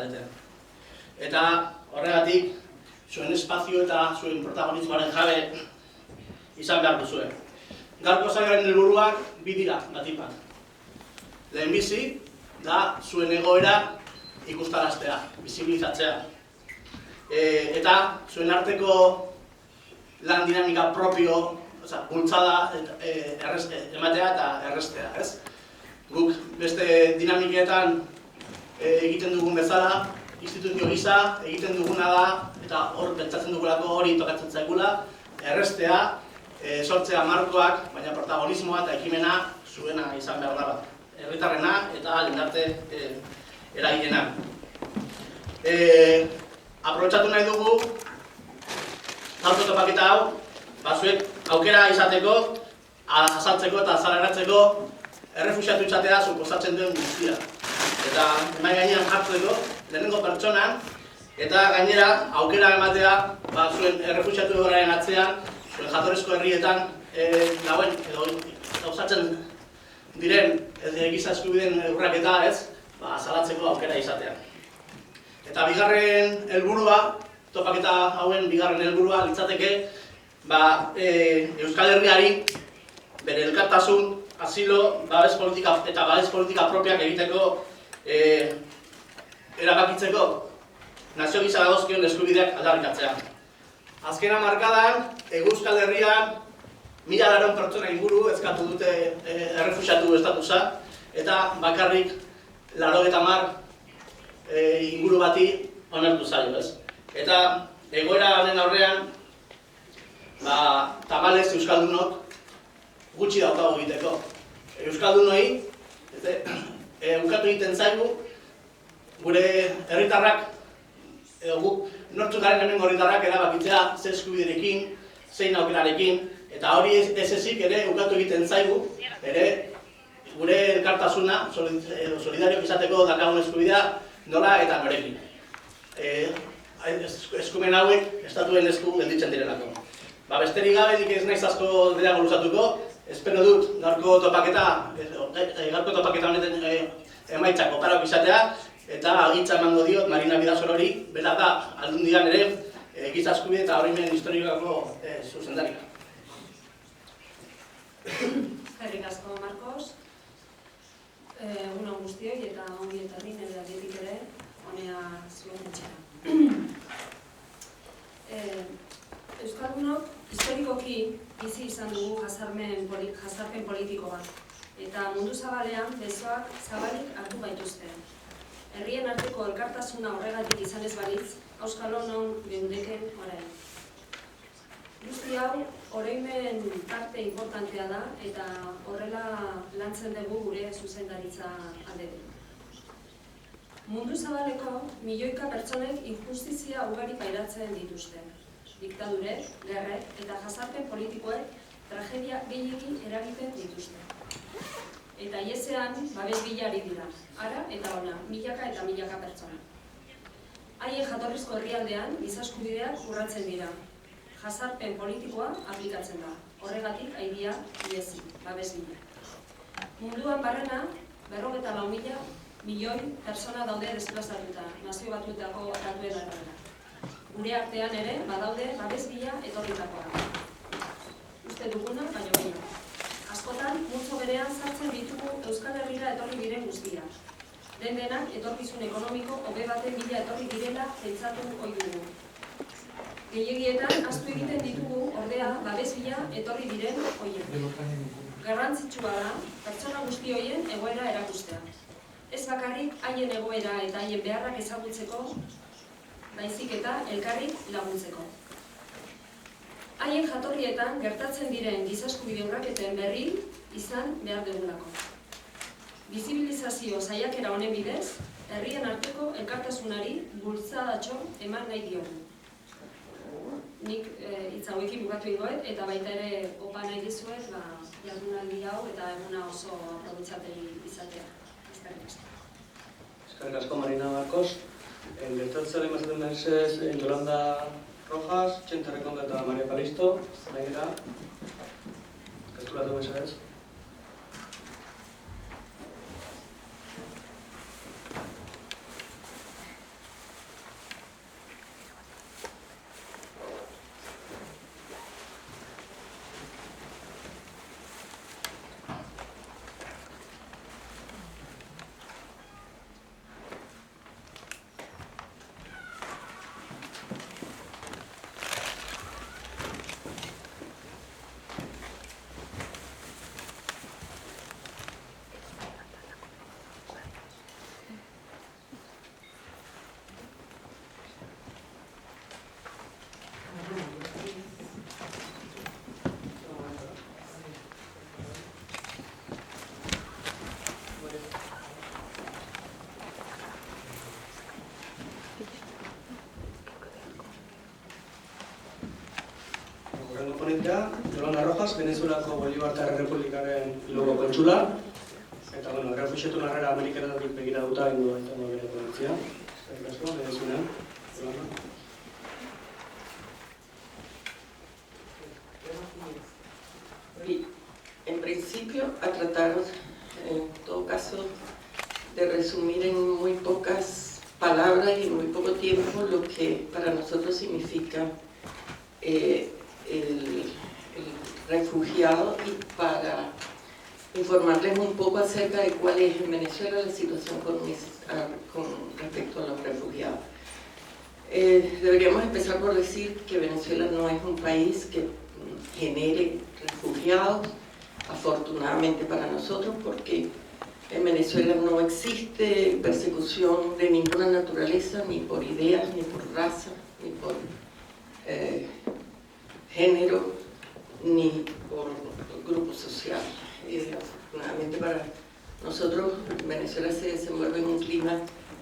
zarete. Eta horregatik, zuen espazio eta zuen protagonismoaren jabe izan behar duzue. Gaurko saioaren helburuak bi dira, batipat. Lehenbizi da zuen egoera ikustaraztea, bisibilizatzea. Eta zuen arteko lan dinamika propio, bultzada ematea eta errestea, ez? Guk beste dinamiketan egiten dugun bezala, instituzio gisa egiten duguna da, eta hor pentsatzen dugulako hori tokatzen zaigula, errestea, sortzea markoak, baina protagonismoa eta ekimena zuena izan behar dara. Herritarrena eta lendarte eragilena. Aprobetxatu nahi dugu, gaurko topaketa hau, zuek aukera izateko, azaltzeko eta azaleratzeko errefuxiatu izatea suposatzen duen guztia. Eta emai gainean jartzeko, lehenengo pertsonan, eta gainera aukera ematea zuen errefuxiatu egoraren atzean, zuen jatorrizko herrietan dauen edo gauzatzen diren giza eskubideen urraketa azalatzeko aukera izatea. Eta bigarren helburua, topaketa hauen bigarren helburua litzateke Euskal Herriari bere elkartasun, asilo, babes politika eta babes politika propiak egiteko erabakitzeko nazio gisa dagozkion eskubideak aldarrikatzea. Azken hamarkadan, Euskal Herrian 1000 pertsona inguru eskatu dute errefuxiatu estatusa eta bakarrik 90 inguru bati onartu zaio, ez? Eta egoera honen aurrean tamalez euskaldunok gutxi daukago egiteko. Euskaldunoi ukatu egiten zaigu gure herritarrak edo guk nortzuk garen hemengo herritarrak erabakitzea ze eskubiderekin, zein aukerarekin, eta hori ez ezik ere ukatu egiten zaigu ere gure elkartasuna solidariok izateko dakagun eskubidea nola eta norekin. Eskumen hauek estatuen esku gelditzen direlako. Besterik gabe nik ez naiz asko gehiago luzatuko, espero dut gaurko topaketa honetan emaitzak oparak izatea, eta agintza emango diot Marina Bidasorori, bera da Aldundian ere giza eskubide eta oroimen historikako zuzendaria. Eskerrik asko, Marcos. Egun on guztioi eta ongi etorri nire aldetik ere honea zuen etxera. Euskaldunok historikoki bizi izan dugu jazarpen politiko bat, eta mundu zabalean besoak zabalik hartu baituzte. Herrien arteko elkartasuna horregatik izan ez balitz, auskalo non geundeken orain. Guzti hau, oroimen parte importantea da, eta horrela lantzen dugu gure zuzendaritza aldetik. Mundu zabaleko milioika pertsonek injustizia ugari pairatzen dituzte. Diktadurek, gerrek eta jazarpen politikoek tragedia gehiegi eragiten dituzte. Eta iesean babes bilari dira, ara eta ona, milaka eta milaka pertsona. Haien jatorrizko herrialdean giza eskubideak urratzen dira. Jazarpen politikoa aplikatzen da, horregatik aidia iesi, babes bila. Munduan barrena, 54 milioi pertsona daude desplazatuta, Nazio Batuetako batuen arabera. Gure artean ere, badaude babes bila etorritakoa. Uste duguna, baino gehiago. Askotan, multzo berean sartzen ditugu Euskal Herrira etorri diren guztiak. Den-denak etorkizun ekonomiko hobe baten bila etorri direla pentsatu ohi dugu. Gehiegietan, ahaztu egiten ditugu, ordea, babes bila etorri diren horien. Garrantzitsua da, pertsona guzti horien egoera erakustea. Ez bakarrik haien egoera eta haien beharrak ezagutzeko, baizik eta elkarrik laguntzeko. Haien jatorrietan gertatzen diren giza eskubide urraketen berri izan behar dugulako. Bizibilizazio saiakera honen bidez, herrien arteko elkartasunari bultzadatxo eman nahi diogu. Nik hitz hauekin bukatu egoet, eta baita ere opa nahi dizuet jardunaldi hau eta eguna oso aprobetxategi izatea. Eskerrik asko. Eskerrik asko, Marina Marcos. Gertatzea emazaten behizez Yolanda Rojas, Txente Rekondo eta Maria Kalisto. Nagira, gerturatu behizez. Horrengo ponentea, Yolanda Rojas, Venezuelako Bolibartar Errepublikaren logo kontsula. Eta, bueno, errefuxiatuen harrera Ameriketatik begiratuta ingo baita bere ponentzia. Eskerrik asko, Venezuelan. Yolanda. En principio, a tratar, en todo caso, de resumir en muy pocas palabras y en muy poco tiempo lo que para nosotros significa el refugiado, y para informarles un poco acerca de cuál es en Venezuela la situación con respecto a los refugiados. Deberíamos empezar por decir que Venezuela no es un país que genere refugiados, afortunadamente para nosotros, porque en Venezuela no existe persecución de ninguna naturaleza, ni por ideas, ni por raza, ni por género, ni por grupo social. Afortunadamente para nosotros, Venezuela se desenvuelve en un clima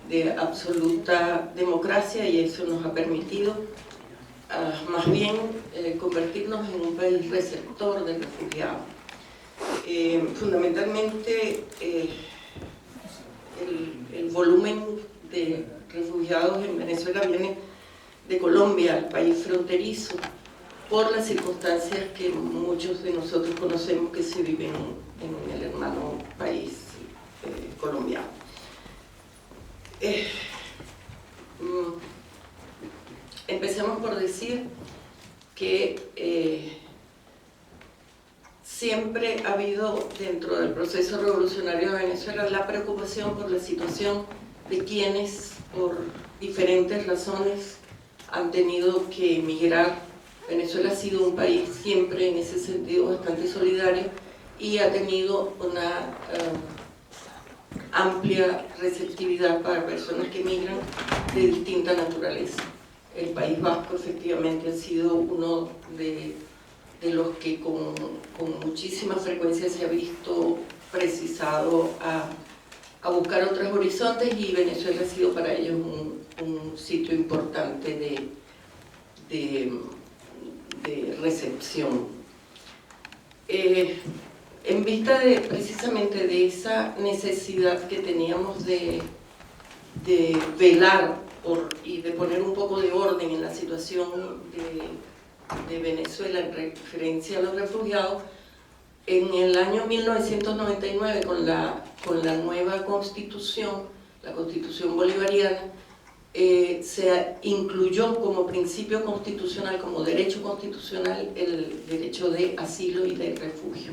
de absoluta democracia, y eso nos ha permitido más bien convertirnos en un país receptor de refugiados. Fundamentalmente el volumen de refugiados en Venezuela viene de Colombia, el país fronterizo, por las circunstancias que muchos de nosotros conocemos que se viven en el hermano país colombiano. Empecemos por decir que siempre ha habido dentro del proceso revolucionario de Venezuela la preocupación por la situación de quienes por diferentes razones han tenido que emigrar. Venezuela ha sido un país siempre en ese sentido bastante solidario, y ha tenido una amplia receptividad para personas que emigran de distinta naturaleza. El País Vasco efectivamente ha sido uno de los que con muchísima frecuencia se ha visto precisado a buscar otros horizontes, y Venezuela ha sido para ellos un sitio importante de recepción. En vista precisamente de esa necesidad que teníamos de velar y de poner un poco de orden en la situación de Venezuela en referencia a los refugiados, en el año 1999, con la nueva constitución, la constitución bolivariana, se incluyó como principio constitucional, como derecho constitucional, el derecho de asilo y de refugio.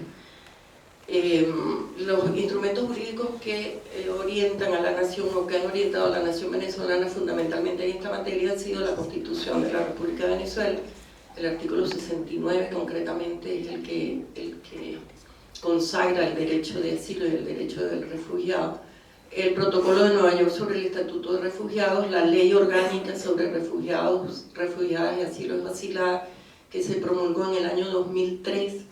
Los instrumentos jurídicos que orientan a la nación, o que han orientado a la nación venezolana fundamentalmente en esta materia, han sido la Constitución de la República de Venezuela. El artículo 69 concretamente es el que consagra el derecho de asilo y el derecho del refugiado. El Protocolo de Nueva York sobre el Estatuto de Refugiados, la Ley Orgánica sobre Refugiados, Refugiadas y Asilos Asiladas, que se promulgó en el año 2003,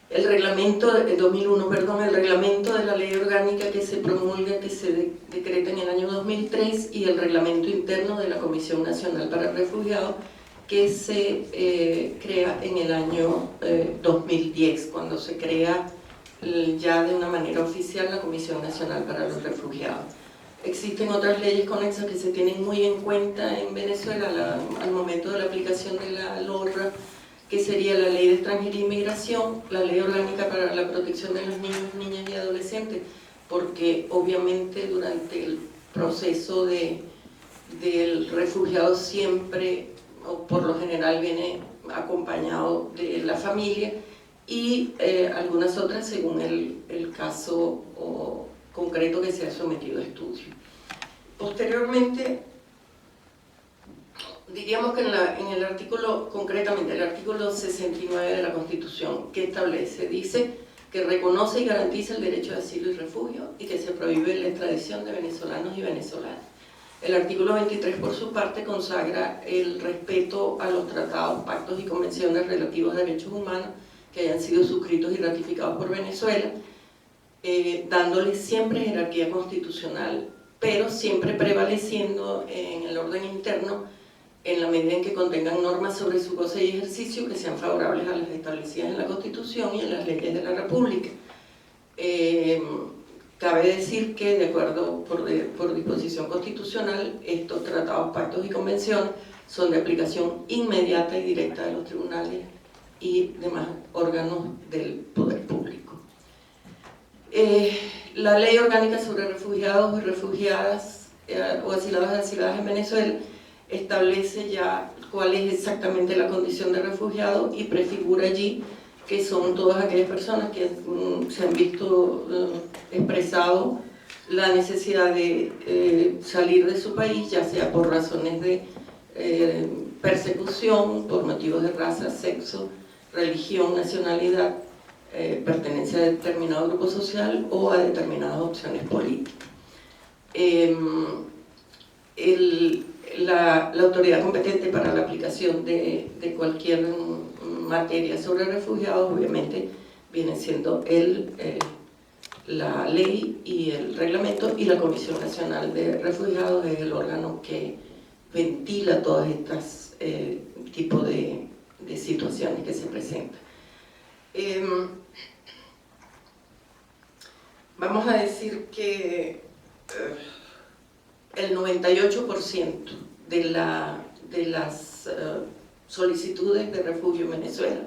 el reglamento de 2001, perdón, el reglamento de la Ley Orgánica que se promulga, que se decreta en el año 2003, y el reglamento interno de la Comisión Nacional para Refugiados, que se crea en el año 2010, cuando se crea ya de una manera oficial la Comisión Nacional para los Refugiados. Existen otras leyes conexas que se tienen muy en cuenta en Venezuela al momento de la aplicación de la LORRA, que sería la Ley de Extranjería e Inmigración, la Ley Orgánica para la Protección de los Niños, Niñas y Adolescentes, porque obviamente durante el proceso del refugiado siempre, o por lo general, viene acompañado de la familia, y algunas otras según el caso concreto que se ha sometido a estudio. Posteriormente, diríamos que en el artículo, concretamente el artículo 69 de la Constitución, que establece, dice que reconoce y garantiza el derecho de asilo y refugio, y que se prohíbe la extradición de venezolanos y venezolanas. El artículo 23, por su parte, consagra el respeto a los tratados, pactos y convenciones relativos a derechos humanos que hayan sido suscritos y ratificados por Venezuela, dándole siempre jerarquía constitucional, pero siempre prevaleciendo en el orden interno en la medida en que contengan normas sobre su goce y ejercicio que sean favorables a las establecidas en la Constitución y en las leyes de la República. Cabe decir que, de acuerdo por disposición constitucional, estos tratados, pactos y convenciones son de aplicación inmediata y directa de los tribunales y demás órganos del poder público. La Ley Orgánica sobre Refugiados y Refugiadas o Asilados y Asiladas en Venezuela establece ya cuál es exactamente la condición de refugiado y prefigura allí que son todas aquellas personas que se han visto expresado la necesidad de salir de su país, ya sea por razones de persecución, por motivos de raza, sexo, religión, nacionalidad, pertenencia a determinado grupo social o a determinadas opciones políticas. La autoridad competente para la aplicación de cualquier materia sobre refugiados obviamente viene siendo la ley y el reglamento, y la Comisión Nacional de Refugiados es el órgano que ventila todas estas tipos de situaciones que se presentan. Vamos a decir que el 98% de las solicitudes de refugio en Venezuela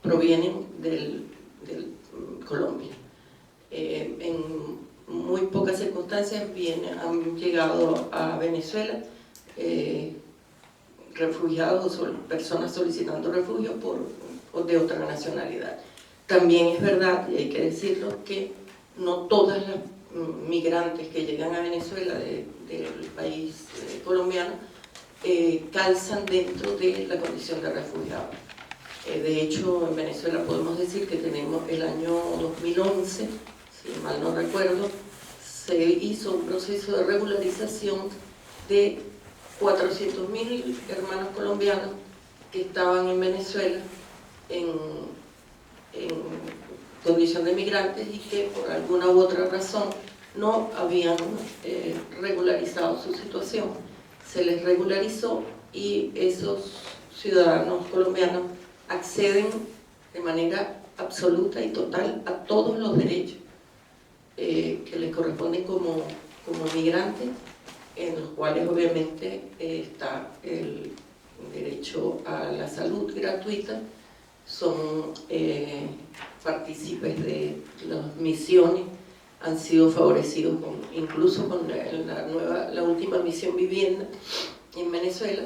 provienen de Colombia. En muy pocas circunstancias han llegado a Venezuela refugiados o personas solicitando refugio de otra nacionalidad. También es verdad, y hay que decirlo, que no todas las migrantes que llegan a Venezuela del país colombiano calzan dentro de la condición de refugiado. De hecho, en Venezuela podemos decir que tenemos el año 2011, si mal no recuerdo, se hizo un proceso de regularización de 400.000 hermanos colombianos que estaban en Venezuela en condición de migrantes y que por alguna u otra razón no habían regularizado su situación. Se les regularizó y esos ciudadanos colombianos acceden de manera absoluta y total a todos los derechos que les corresponden como migrantes, en los cuales obviamente está el derecho a la salud gratuita, son partícipes de las misiones, han sido favorecidos incluso con la última misión vivienda en Venezuela.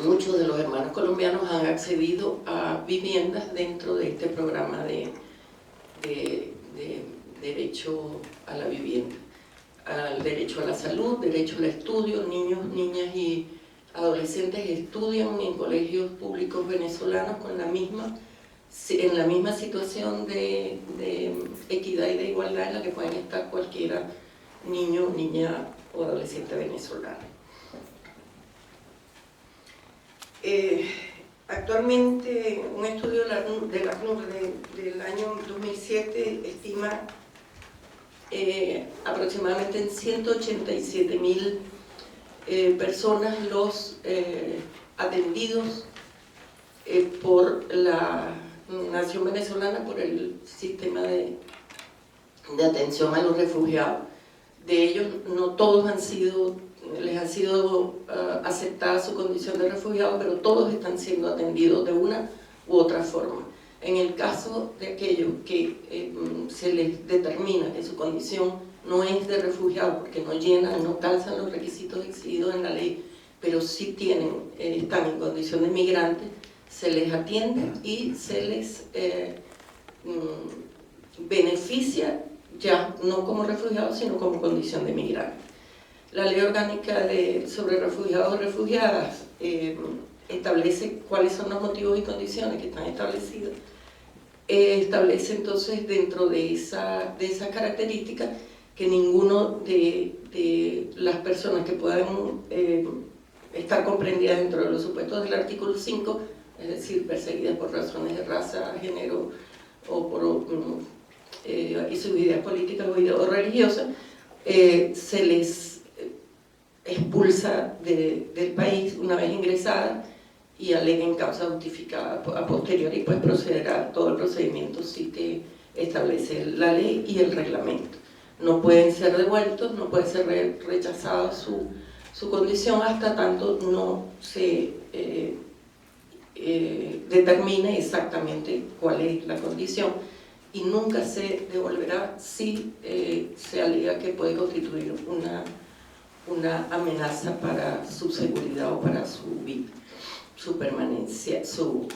Muchos de los hermanos colombianos han accedido a viviendas dentro de este programa de derecho a la vivienda, al derecho a la salud, derecho al estudio. Niños, niñas y adolescentes estudian en colegios públicos venezolanos en la misma situación de equidad y de igualdad en la que pueden estar cualquiera niño, niña o adolescente venezolano. Actualmente un estudio de la ACNUR del año 2007 estima aproximadamente en 187.000 personas los atendidos por la nación venezolana, por el sistema de atención a los refugiados. De ellos no todos les ha sido aceptada su condición de refugiado, pero todos están siendo atendidos de una u otra forma. En el caso de aquellos que se les determina que su condición no es de refugiado porque no calzan los requisitos exigidos en la ley, pero sí están en condición de migrante, se les atiende y se les beneficia ya no como refugiados, sino como condición de migrante. La Ley Orgánica sobre Refugiados y Refugiadas establece cuáles son los motivos y condiciones que están establecidos. Establece entonces dentro de esa característica que ninguno de las personas que puedan estar comprendidas dentro de los supuestos del artículo 5, es decir, perseguidas por razones de raza, género o por sus ideas políticas o religiosas, se les expulsa del país una vez ingresada y aleguen causa justificada a posteriori, pues procederá todo el procedimiento sí que establece la ley y el reglamento. No pueden ser devueltos, no puede ser rechazada su condición hasta tanto no se determine exactamente cuál es la condición, y nunca se devolverá si se alega que puede constituir una amenaza para su seguridad o para su vida, su permanencia, su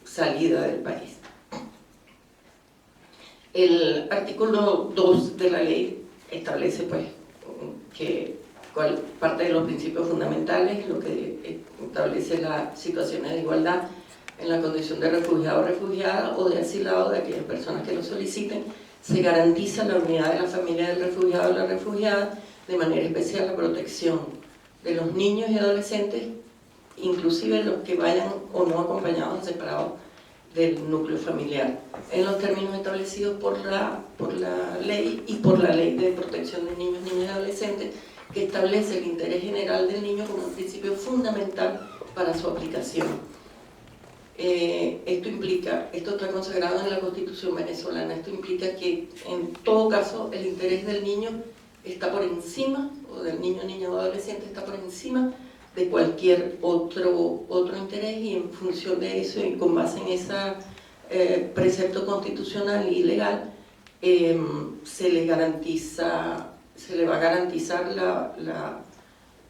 salida del país. El artículo 2 de la ley establece pues que parte de los principios fundamentales, lo que establece las situaciones de igualdad en la condición de refugiado o refugiada o de asilado de aquellas personas que lo soliciten. Se garantiza la unidad de la familia del refugiado o la refugiada, de manera especial la protección de los niños y adolescentes, inclusive los que vayan o no acompañados o separados del núcleo familiar, en los términos establecidos por la ley y por la Ley de Protección de Niños, Niñas y Adolescentes, que establece el interés general del niño como un principio fundamental para su aplicación. Esto está consagrado en la Constitución venezolana. Esto implica que en todo caso el interés del niño está por encima, o del niño, niña o adolescente está por encima de cualquier otro interés, y en función de eso y con base en ese precepto constitucional y legal se le va a garantizar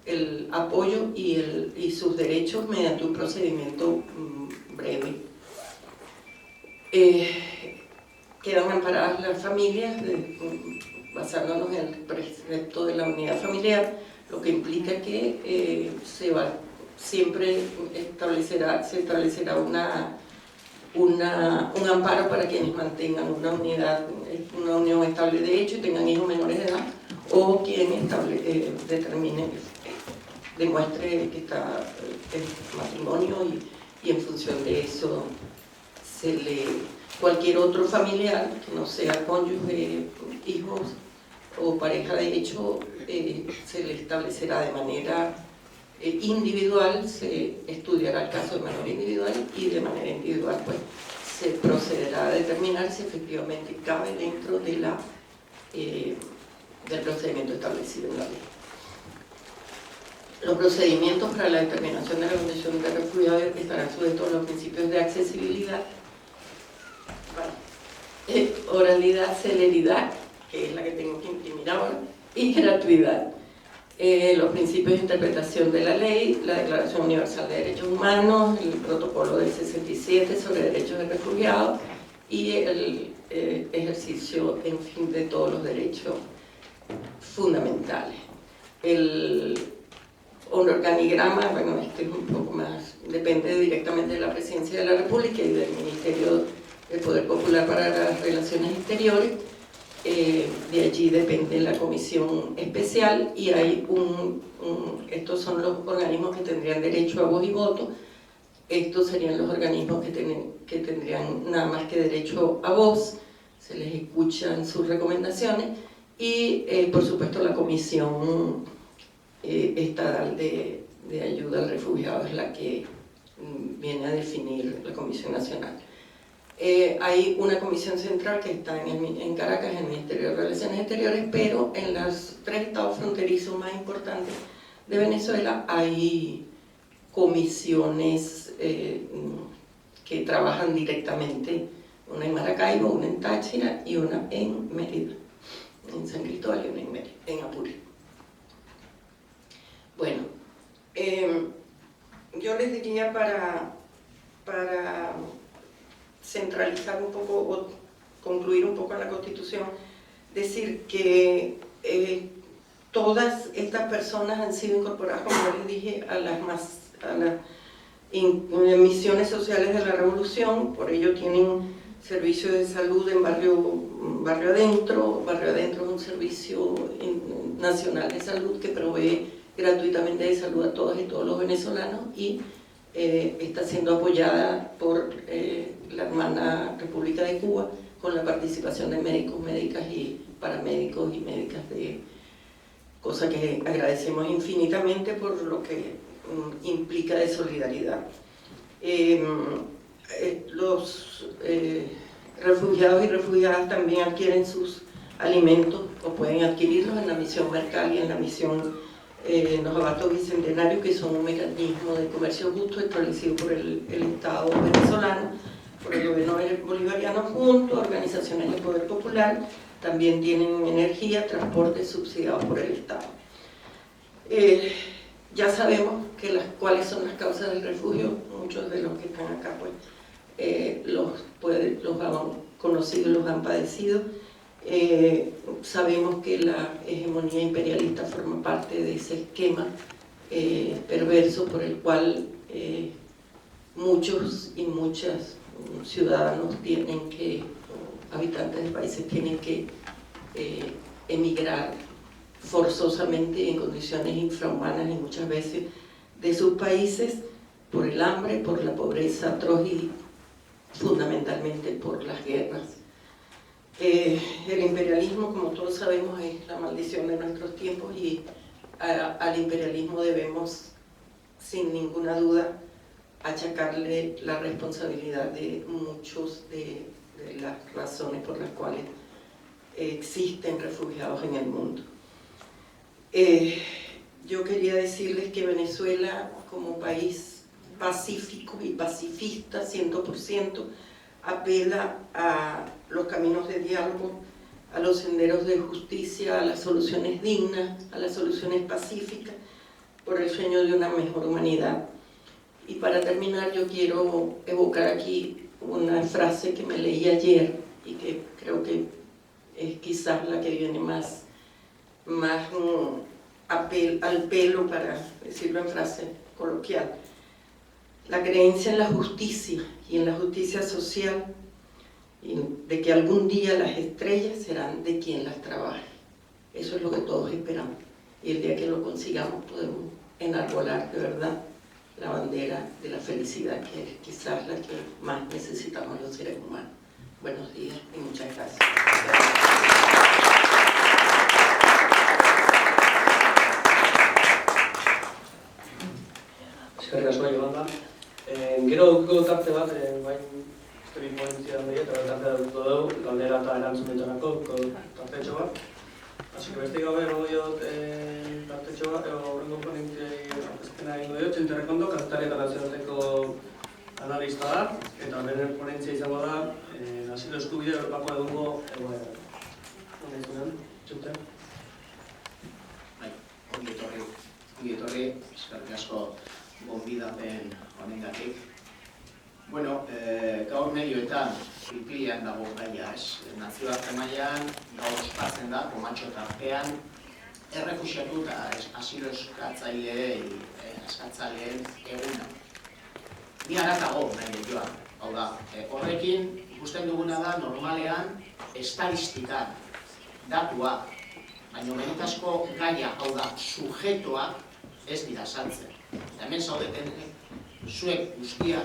el apoyo y sus derechos mediante un procedimiento breve. Quedan amparadas las familias basándonos en el precepto de la unidad familiar, lo que implica que siempre se establecerá un amparo para quienes mantengan una unión estable de hecho y tengan hijos menores de edad, o quien demuestre que está en matrimonio y en función de eso cualquier otro familiar que no sea cónyuge, hijos o pareja de hecho, se le establecerá de manera individual, se estudiará el caso de manera individual y de manera individual pues se procederá a determinar si efectivamente cabe dentro de del procedimiento establecido en la ley. Los procedimientos para la determinación de la condición de refugiado estarán sujetos a los principios de accesibilidad, oralidad, celeridad, que es la que tengo que imprimir ahora, y gratuidad. Los principios de interpretación de la ley, la Declaración Universal de Derechos Humanos, el Protocolo del 67 sobre derechos de refugiados y el ejercicio, en fin, de todos los derechos fundamentales. El organigrama, bueno, este es un poco más, depende directamente de la Presidencia de la República y del Ministerio del Poder Popular para las Relaciones Exteriores. De allí depende la comisión especial y hay estos son los organismos que tendrían derecho a voz y voto. Estos serían los organismos que tendrían nada más que derecho a voz, se les escuchan sus recomendaciones y por supuesto la comisión estatal de ayuda al refugiado es la que viene a definir la Comisión Nacional. Hay una comisión central que está en Caracas, en el Ministerio de Relaciones Exteriores, pero en los 3 estados fronterizos más importantes de Venezuela hay comisiones que trabajan directamente, una en Maracaibo, una en Táchira y una en Mérida, en San Cristóbal y una en Mérida, en Apure. Bueno, yo les diría para centralizar un poco o concluir un poco en la Constitución, decir que todas estas personas han sido incorporadas, como les dije, a las misiones sociales de la Revolución, por ello tienen servicios de salud en barrio adentro. Barrio adentro es un servicio nacional de salud que provee gratuitamente de salud a todas y todos los venezolanos y está siendo apoyada por la hermana República de Cuba con la participación de médicos, médicas y paramédicos y médicas cosa que agradecemos infinitamente por lo que implica de solidaridad. Los refugiados y refugiadas también adquieren sus alimentos o pueden adquirirlos en la misión Mercal y en la misión Los Abatos Bicentenarios, que son un mecanismo de comercio justo establecido por el Estado venezolano, por el gobierno bolivariano, junto a organizaciones de poder popular. También tienen energía, transporte subsidiado por el Estado. Ya sabemos cuáles son las causas del refugio. Muchos de los que están acá los han conocido y los han padecido. Sabemos que la hegemonía imperialista forma parte de ese esquema perverso por el cual muchos y muchas ciudadanos habitantes de países tienen que emigrar forzosamente en condiciones infrahumanas y muchas veces de sus países por el hambre, por la pobreza atroz y fundamentalmente por las guerras. El imperialismo, como todos sabemos, es la maldición de nuestros tiempos y al imperialismo debemos, sin ninguna duda, achacarle la responsabilidad de muchos de las razones por las cuales existen refugiados en el mundo. Yo quería decirles que Venezuela, como país pacífico y pacifista 100%, apela a los caminos de diálogo, a los senderos de justicia, a las soluciones dignas, a las soluciones pacíficas, por el sueño de una mejor humanidad. Y para terminar, yo quiero evocar aquí una frase que me leí ayer y que creo que es quizás la que viene más al pelo, para decirlo en frase coloquial. La creencia en la justicia y en la justicia social, y de que algún día las estrellas serán de quien las trabaje. Eso es lo que todos esperamos. Y el día que lo consigamos podemos enarbolar de verdad la bandera de la felicidad, que es quizás la que más necesitamos los seres humanos. Buenos días y muchas gracias. Eskerrik asko, Yolanda. Gero dukiko tarte bat, bain historik ponentzia handia, eta tarte dut dugu, galdera eta erantzunetarako tartetxo bat. Así que beste gabe egongo diot tartetxo bat, horrengo ponentziai azkena egingo diot, Txente Rekondo, kazetari eta nazioarteko analista da, eta beren ponentzia izango da, asilo eskubide Europako egungo egoera. Hone zuren, Txente? Bai, ongi etorri, eskerrik asko gonbidapen honengatik. Bueno, gaur medioetan pil-pilean dago gaia, ez? Nazioarte mailan gaur ospatzen da, komatxo tartean, errefuxiatu eta asilo eskatzaileen eguna. Ni haratago nahi joan, hau da, horrekin ikusten duguna da normalean estadistika, datua, baina benetazko gaia, hau da, sujetoak ez dira saltzen. Eta hemen zaudeten, zuek guztia,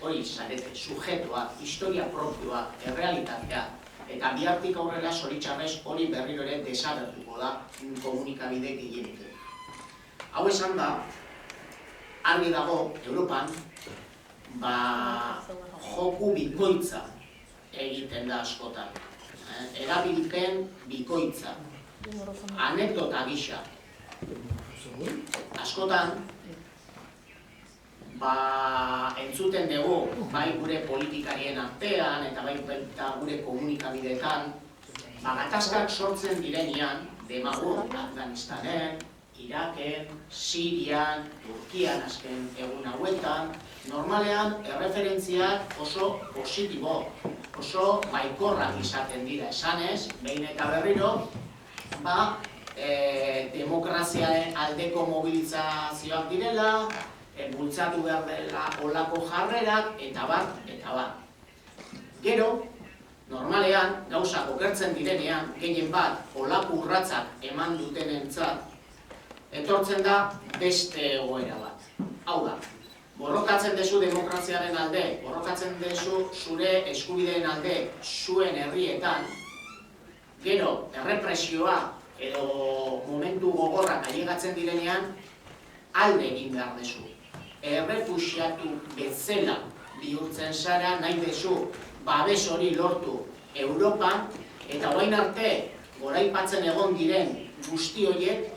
hori zarete, sujetoa, historia propioa, errealitatea, eta bihartik aurrera zoritxarrez hori berriro ere desagertuko da komunikabide gehienik. Hau esan da, argi dago, Europan, joku bikoitza egiten da askotan. Erabilpen bikoitza, anekdota gisa. Askotan, entzuten dugu, bai gure politikarien artean eta bai gure komunikabideetan, gatazkak sortzen direnean, demago Afganistanen, Iraken, Sirian, Turkian azken egun hauetan, normalean erreferentziak oso positibo, oso baikorrak izaten dira esanez, behin eta berriro, demokraziaren aldeko mobilizazioak direla, bultzatu behar dela olako jarrerak, eta bat. Gero, normalean, gauzak okertzen direnean, gehien bat, olako urratzak eman dutenentzat, etortzen da beste egoera bat. Hau da, borrokatzen dezu demokraziaren alde, borrokatzen dezu zure eskubideen alde zuen herrietan, gero, errepresioa edo momentu gogorrak ailegatzen direnean, alde egin behar dezu. Errefuxiatu bezala bihurtzen zara, nahi dezu babes hori lortu Europan, eta orain arte goraipatzen egon diren guzti horiek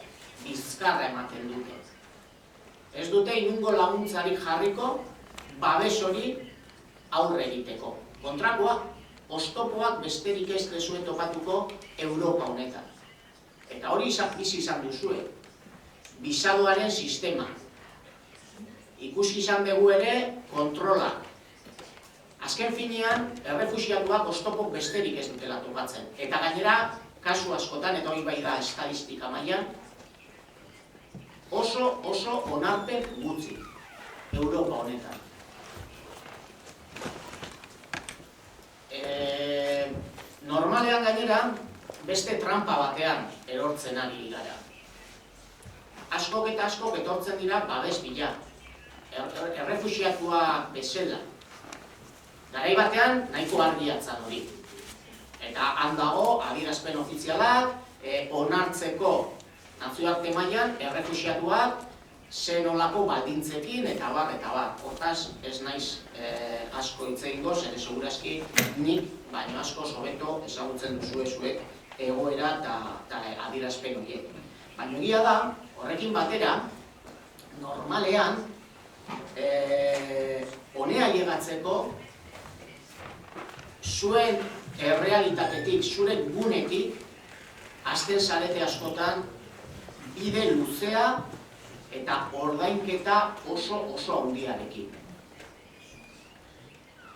bizkarra ematen dute. Ez dute inungo laguntzarik jarriko babes hori aurre egiteko. Kontrakoa, oztopoak besterik ez dezue topatuko Europa honetan. Eta hori bizi izan duzue. Bisadoaren sistema. Ikusi izan dugu ere kontrola. Azken finean, errefuxiatuak oztopok besterik ez dutela topatzen. Eta gainera, kasu askotan, eta hori bai da estadistika mailan, oso onarpen gutxi Europa honetan. Normalean gainera, beste trampa batean erortzen ari gara. Askok eta askok etortzen dira babes bila. Errefuxiatua bezala. Garai batean nahiko argiatzan hori. Eta handago adierazpen ofizialak, onartzeko nazioarte mailan errefuxiatuak zenolako baldintzekin eta bar. Hortaz ez naiz asko hitz egingo, zer segurazki nik baino asko hobeto ezagutzen duzue zuek egoera eta adierazpen horiek. Baina egia da, horrekin batera, normalean, honea llegatzeko, zuen errealitatetik, zure gunetik, hasten zarete askotan, bide luzea eta ordainketa oso handiarekin.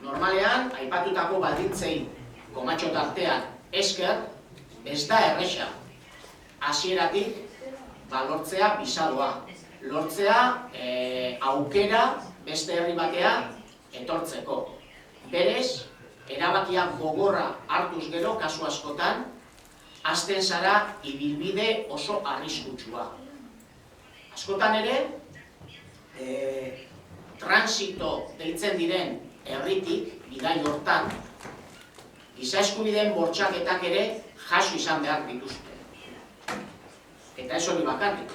Normalean, aipatutako baldintzei komatxo tartean esker, ez da erresa. Hasieratik, lortzea bisadoa. Lortzea aukera beste herri batean etortzeko. Berez, erabakiak gogorra hartuz gero, kasu askotan, hasten zara ibilbide oso arriskutsua. Askotan ere, transito deitzen diren herritik, bidai hortan, giza eskubideen bortxaketak ere jaso izan behar dituzte. Eta ez hori bakarrik.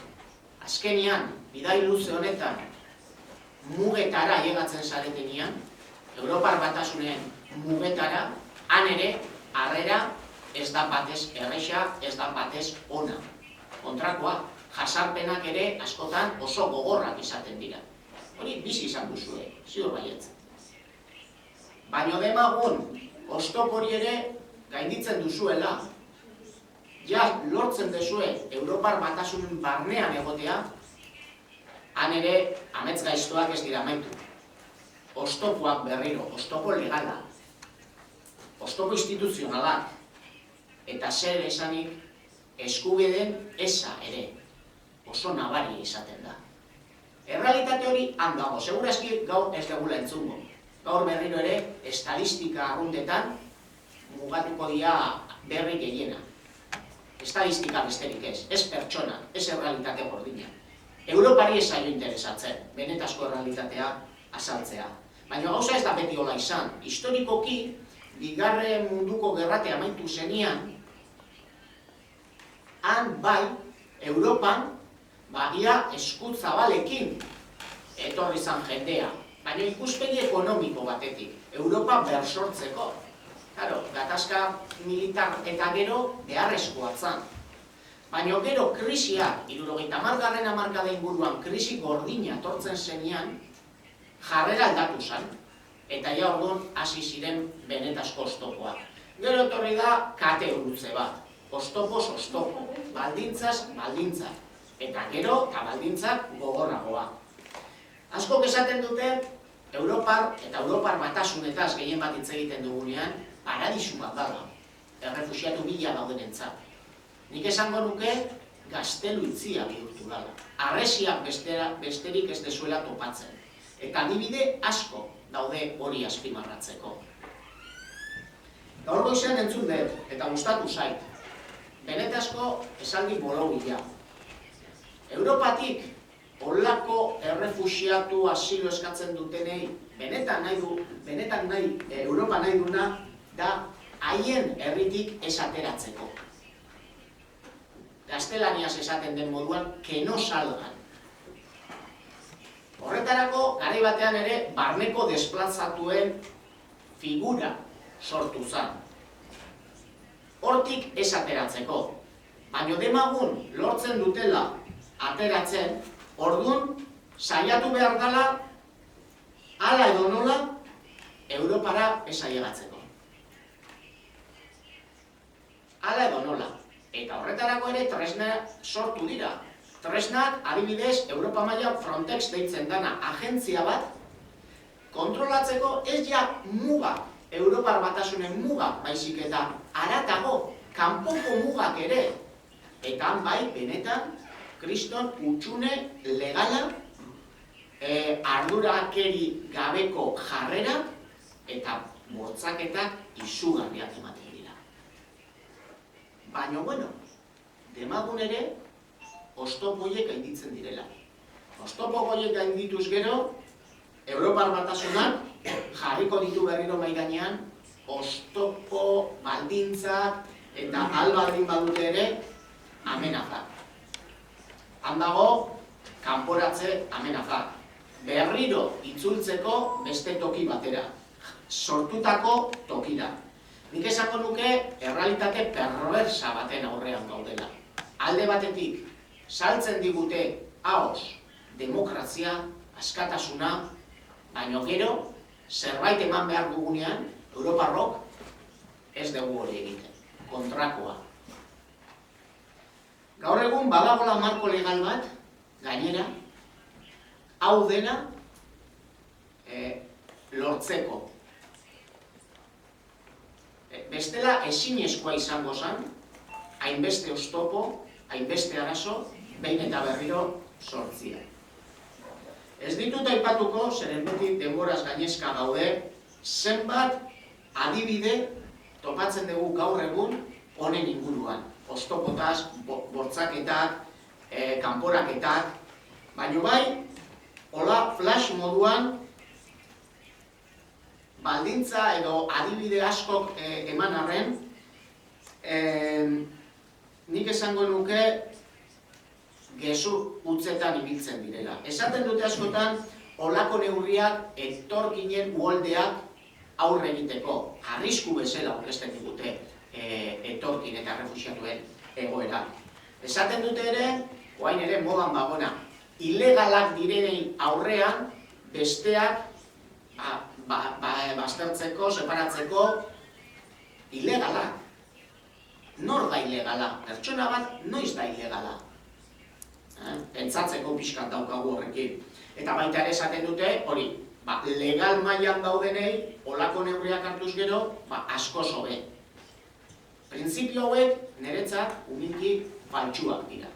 Azkenian, bidai luze honetan, mugetara llegatzen zaretenean, Europar Batasunen mugetara, han ere, harrera ez da batez erresa, ez da batez ona. Kontrakoa, jasarpenak ere askotan oso gogorrak izaten dira. Hori bizi izan duzue, ziur baietz. Baina demagun, oztop hori ere gainditzen duzuela, ja lortzen duzue Europar Batasunen barnean egotea, han ere amets gaiztoak ez dira amaitu. Oztopoak berriro, oztopo legala, oztopo instituzionalak, eta zer esanik eskubideen eza ere, oso nabari izaten da. Errealitate hori handago, segurazki gaur ez degula entzungo. Gaur berriro ere, estadistika arrundetan mugatuko dira berri gehiena. Estadistika besterik ez pertsona, ez errealitate gordina. Europari ez zaio interesatzen, benetazko errealitatea azaltzea. Baina gauza ez da beti hola izan. Historikoki, Bigarren Munduko Gerrate amaitu zenian, han bai, Europan, ia eskut zabalekin etorri zan jendea. Baina ikuspegi ekonomiko batetik, Europa bersortzeko. Claro, gatazka militar eta gero beharrezkoa zan. Baina gero krisia, 70. hamarkada inguruan krisi gordina etortzen zenean, jarrera aldatu zen. Eta ja orduan hasi ziren benetazko oztopoak. Gero etorri da kate urutze bat. Oztopoz oztopo, baldintzaz baldintza. Eta gero eta baldintzak gogorragoa. Askok esaten dute, Europar eta Europar Batasunetaz gehien bat hitz egiten dugunean, paradisu bat dala, errefuxiatu bila daudenentzat. Nik esango nuke, gaztelu itzia bihurtu dala. Harresiak besterik ez dezuela topatzen. Eta adibide asko daude hori azpimarratzeko. Gaur goizean entzun dut, eta gustatu zait. Benetazko esaldi bolobila. Europatik holako errefuxiatu asilo eskatzen dutenei, benetan nahi, Europa nahi duna, da haien herritik ez ateratzeko. gaztelaniaz esaten den moduan, que no salgan. Horretarako, garai batean ere, barneko desplazatuen figura sortu zen. Hortik ez ateratzeko. Baina demagun lortzen dutela ateratzen, orduan saiatu behar dela, hala edo nola, Europara ez ailegatzeko. Hala edo nola. Eta horretarako ere tresna sortu dira. Tresnak, adibidez, Europa mailan Frontex deitzen dana agentzia bat, kontrolatzeko ez ja muga, Europar Batasunen muga, baizik eta haratago, kanpoko mugak ere. Eta bai, benetan, kriston hutsune legala, ardurakeri gabeko jarrera, eta bortzaketak izugarriak ematen dira. Baina, bueno, demagun ere, oztopo horiek gainditzen direla. Oztopo horiek gaindituz gero, Europar Batasunak jarriko ditu berriro mahai gainean, oztopo baldintzak eta albaldin badute ere amenazak. Handago, kanporatze amenazak. Berriro itzultzeko beste toki batera. Sortutako tokira. Nik esango nuke errealitate perversa baten aurrean gaudela. Alde batetik, saltzen digute ahoz, demokrazia, askatasuna, baina gero, zerbait eman behar dugunean, Europarrok ez dugu hori egiten, kontrakoa. Gaur egun badagoela marko legal bat, gainera, hau dena lortzeko. Bestela ezinezkoa izango zen, hainbeste oztopo, hainbeste arazo, behin eta berriro sortzia. Ez ditut aipatuko, zeren beti denboraz gainezka gaude, zenbat adibide topatzen dugu gaur egun honen inguruan. Oztopotaz, bortzaketak, kanporaketak, baina bai, hola flash moduan, baldintza edo adibide askok eman arren, nik esango nuke gezur hutsetan ibiltzen direla. Esaten dute askotan, olako neurriak etorkinen uholdeak aurre egiteko, arrisku bezala aurkezten digute etorkin eta refuxiatuen egoera. Esaten dute ere, orain ere modan bagona, ilegalak direnei aurrean besteak baztertzeko, separatzeko, ilegalak. Nor da ilegala? Pertsona bat noiz da ilegala? Pentsatzeko pixkat daukagu horrekin. Eta baita ere esaten dute, hori, legal mailan daudenei, olako neurriak hartuz gero, askoz hobe. Printzipio hauek niretzat umilki faltsuak dira.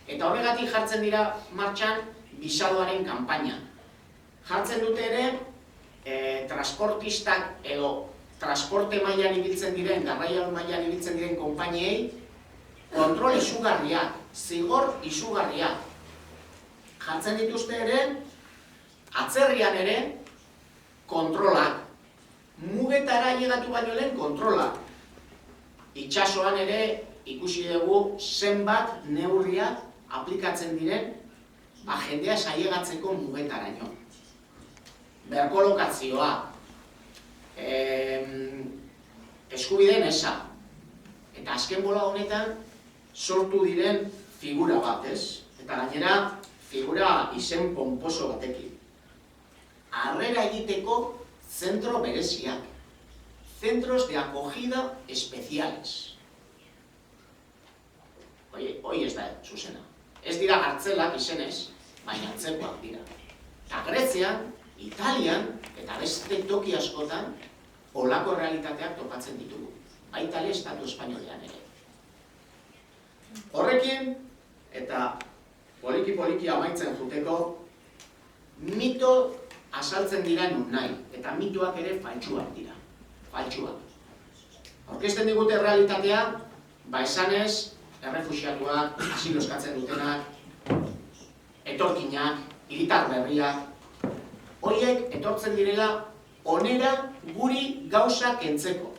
Eta horregatik jartzen dira martxan bisadoaren kanpaina. Jartzen dute ere, transportistak edo transporte mailan ibiltzen diren, garraio mailan ibiltzen diren konpainiei, kontrol izugarriak, zigor izugarriak. Jartzen dituzte ere, atzerrian ere, kontrolak. Mugetara llegatu baino lehen kontrolak. Itsasoan ere ikusi dugu zenbat neurriak aplikatzen diren jendea sailegatzeko mugetaraino. Berkolokazioa, eskubideen eza. Eta azken bola honetan sortu diren figura bat, ez? Eta gainera, figura izen pomposo batekin. Harrera egiteko zentro bereziak. Centros de acogida especiales. Hoi ez da zuzena. Ez dira gartzelak izenez, baina antzekoak dira. Eta Grezian, Italian eta beste toki askotan olako realitateak topatzen ditugu. Baita ere estatu espainolean ere. Horrekin, eta poliki-poliki amaitzen juteko, mito azaltzen dira nun nahi, eta mitoak ere faltsuak dira. Faltsuak. Aurkezten digute realitatea, esanez, errefuxiatuak, asilo eskatzen dutenak, etorkinak, hiritar berriak, horiek etortzen direla onera guri gauzak kentzeko.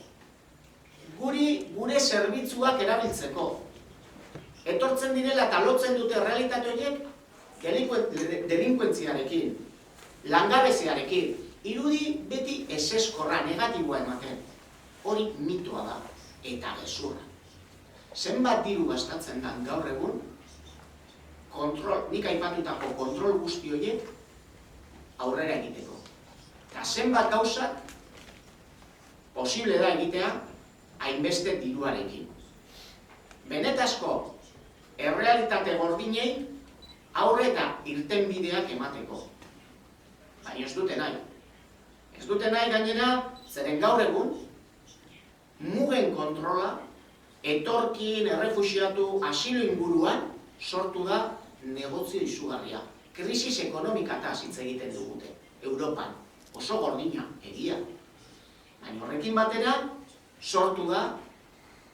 Gure zerbitzuak erabiltzeko. etortzen direla eta lotzen dute realitate horiek delinkuentziarekin, langabeziarekin, irudi beti ezezkorra, negatiboa ematen. Hori mitoa da, eta gezurra. Zenbat diru gastatzen da gaur egun, nik aipatutako kontrol guzti horiek aurrera egiteko. Eta zenbat gauzak posible da egitea hainbeste diruarekin. Benetazko errealitate gordinei aurre eta irtenbideak emateko. Baina ez dute nahi. Ez dute nahi gainera, zeren gaur egun, mugen kontrola, etorkin, errefuxiatu, asilo inguruan, sortu da negozio izugarria. Krisis ekonomikataz hitz egiten dugute, Europan. Oso gordina, egia. Baina horrekin batera, sortu da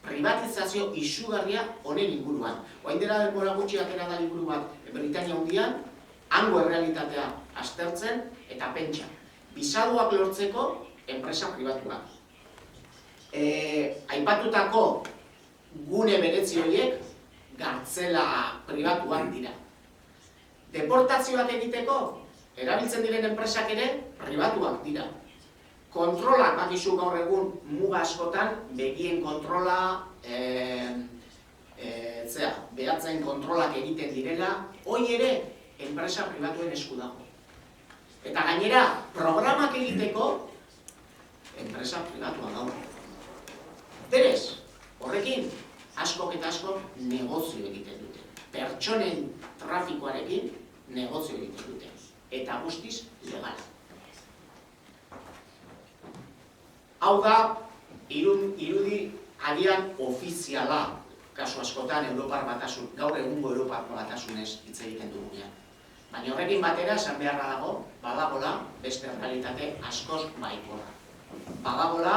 privatizazio izugarria honen inguruan. Oain dela denbora gutxi atera da liburu bat Britania Handian, hango errealitatea aztertzen eta pentsa. Bizaduak lortzeko enpresa pribatuak. Aipatutako gune beretzi horiek gartzela pribatuak dira. Deportazioak egiteko erabiltzen diren enpresak ere pribatuak dira. Kontrolak, bakizu gaur egun muga askotan, begien kontrola, behatzen kontrolak egiten direla, hori ere enpresa pribatuen esku dago. Eta gainera, programak egiteko enpresa pribatua dago. Berez, horrekin, askok eta askok negozio egiten dute. Pertsonen trafikoarekin negozio egiten dute. Eta guztiz legala. Hau da, irudi agian ofiziala, kasu askotan Europar Batasun, gaur egungo Europar Batasunez hitz egiten dugunean. Baina horrekin batera, esan beharra dago, badagola beste realitate askoz baikorra. Badagola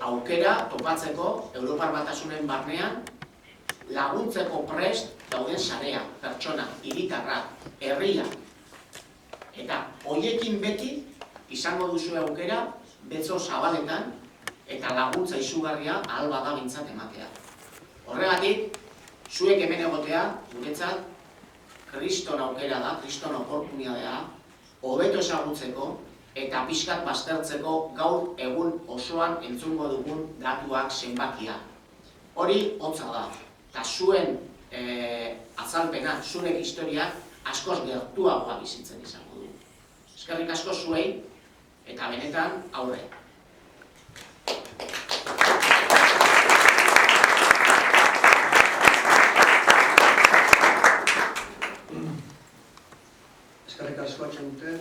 aukera topatzeko Europar Batasunen barnean laguntzeko prest dauden sarea, pertsona, hiritarrak, herria. Eta horiekin beti izango duzu aukera betzo zabaletan eta laguntza izugarria ahal bada bintzat ematea. Horregatik, zuek hemen egotea, guretzat, kriston aukera da, kriston oportunidadea, hobeto ezagutzeko eta pixkat baztertzeko gaur egun osoan entzungo dugun datuak zenbakia. Hori hotza da, eta zuen azalpena, zurek historiak askoz gertuagoa bizitzen izango du. Eskerrik asko zuei, eta benetan aurre. Eskerrik asko atxente.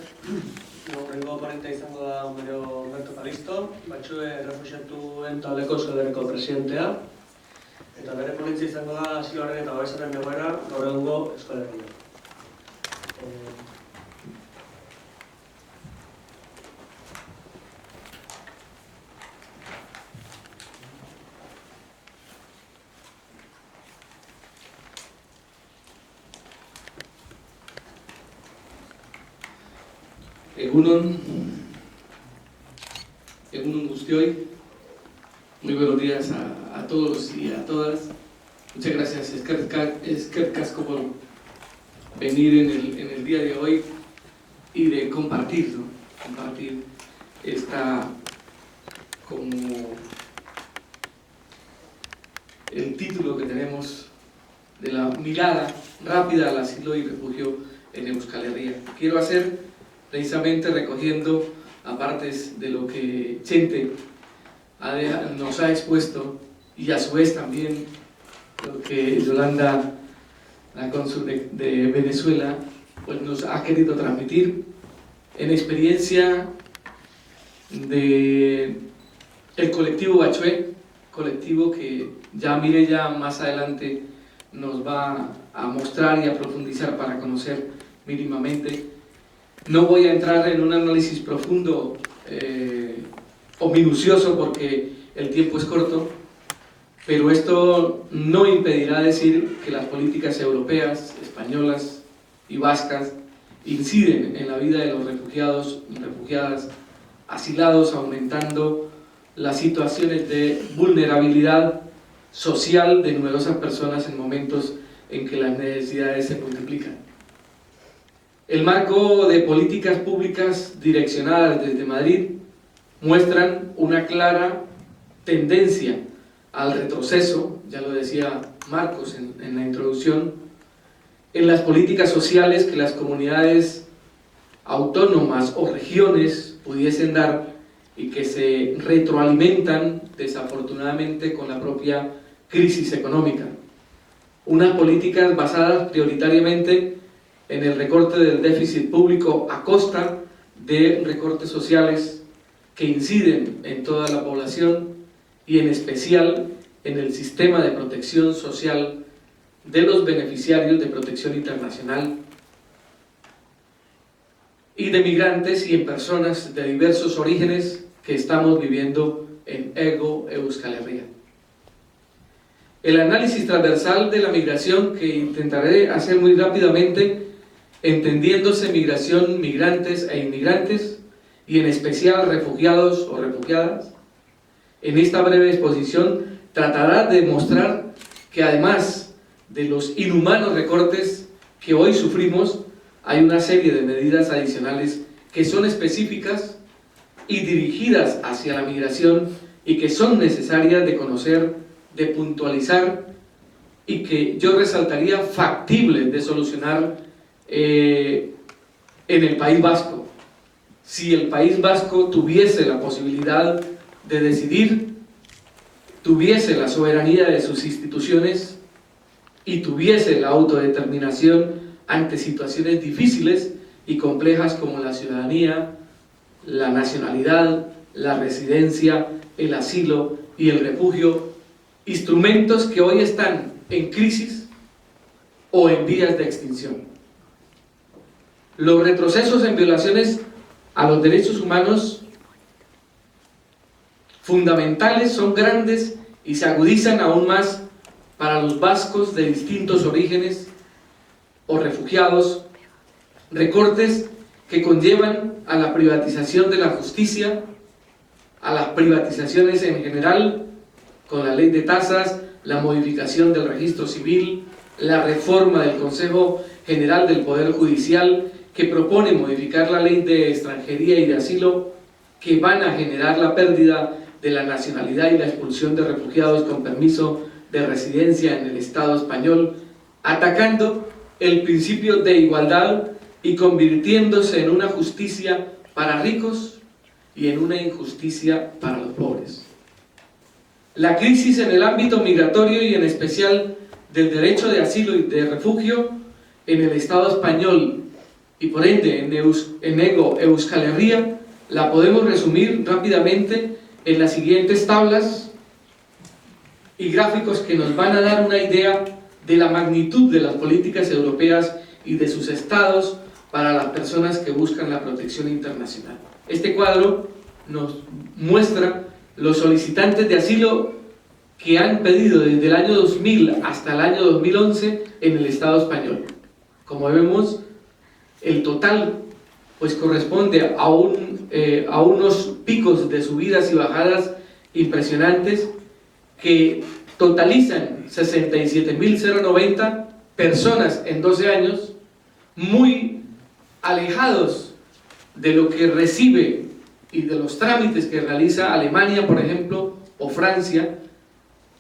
Horrengo oponente izango da Humberto Calisto, Batxue errefuxiatuen taldeko Euskal presidentea. Eta bere ponentzia izango da asiloaren eta babesaren egoera gaur egungo Euskal Herria. Egunon guztioi, muy buenos días a todos y a todas. Muchas gracias, Eskerrik asko por venir en el día de hoy y de compartir esta como el título que tenemos de la mirada rápida al asilo y refugio en Euskal Herria. Quiero hacer precisamente recogiendo a partes de lo que Chente nos ha expuesto y a su vez también lo que Yolanda, la cónsul de Venezuela, pues nos ha querido transmitir en experiencia del colectivo Batxue, colectivo que ya Mireia más adelante nos va a mostrar y a profundizar para conocer mínimamente. No voy a entrar en un análisis profundo o minucioso porque el tiempo es corto, pero esto no impedirá decir que las políticas europeas, españolas y vascas inciden en la vida de los refugiados y refugiadas asilados, aumentando las situaciones de vulnerabilidad social de numerosas personas en momentos en que las necesidades se multiplican. El marco de políticas públicas direccionadas desde Madrid muestran una clara tendencia al retroceso, ya lo decía Marcos en la introducción, en las políticas sociales que las comunidades autónomas o regiones pudiesen dar y que se retroalimentan desafortunadamente con la propia crisis económica. Unas políticas basadas prioritariamente en el recorte del déficit público a costa de recortes sociales que inciden en toda la población y en especial en el sistema de protección social de los beneficiarios de protección internacional y de migrantes y en personas de diversos orígenes que estamos viviendo en Hego Euskal Herria. El análisis transversal de la migración, que intentaré hacer muy rápidamente, entendiéndose migración, migrantes e inmigrantes, y en especial refugiados o refugiadas, en esta breve exposición tratará de mostrar que además de los inhumanos recortes que hoy sufrimos, hay una serie de medidas adicionales que son específicas y dirigidas hacia la migración y que son necesarias de conocer, de puntualizar y que yo resaltaría factibles de solucionar en el País Vasco. Si el País Vasco tuviese la posibilidad de decidir, tuviese la soberanía de sus instituciones y tuviese la autodeterminación ante situaciones difíciles y complejas como la ciudadanía, la nacionalidad, la residencia, el asilo y el refugio, instrumentos que hoy están en crisis o en vías de extinción. Los retrocesos en violaciones a los derechos humanos fundamentales son grandes y se agudizan aún más para los vascos de distintos orígenes o refugiados, recortes que conllevan a la privatización de la justicia, a las privatizaciones en general, con la ley de tasas, la modificación del registro civil, la reforma del Consejo General del Poder Judicial, que propone modificar la ley de extranjería y de asilo, que van a generar la pérdida de la nacionalidad y la expulsión de refugiados con permiso de residencia en el Estado español, atacando el principio de igualdad y convirtiéndose en una justicia para ricos y en una injusticia para los pobres. La crisis en el ámbito migratorio y en especial del derecho de asilo y de refugio en el Estado español y por ende en Hego Euskal Herria la podemos resumir rápidamente en las siguientes tablas y gráficos que nos van a dar una idea de la magnitud de las políticas europeas y de sus estados para las personas que buscan la protección internacional. Este cuadro nos muestra los solicitantes de asilo que han pedido desde el año 2000 hasta el año 2011 en el Estado español. Como vemos, el total pues corresponde a unos picos de subidas y bajadas impresionantes que totalizan 67.090 personas en 12 años, muy alejados de lo que recibe y de los trámites que realiza Alemania, por ejemplo, o Francia.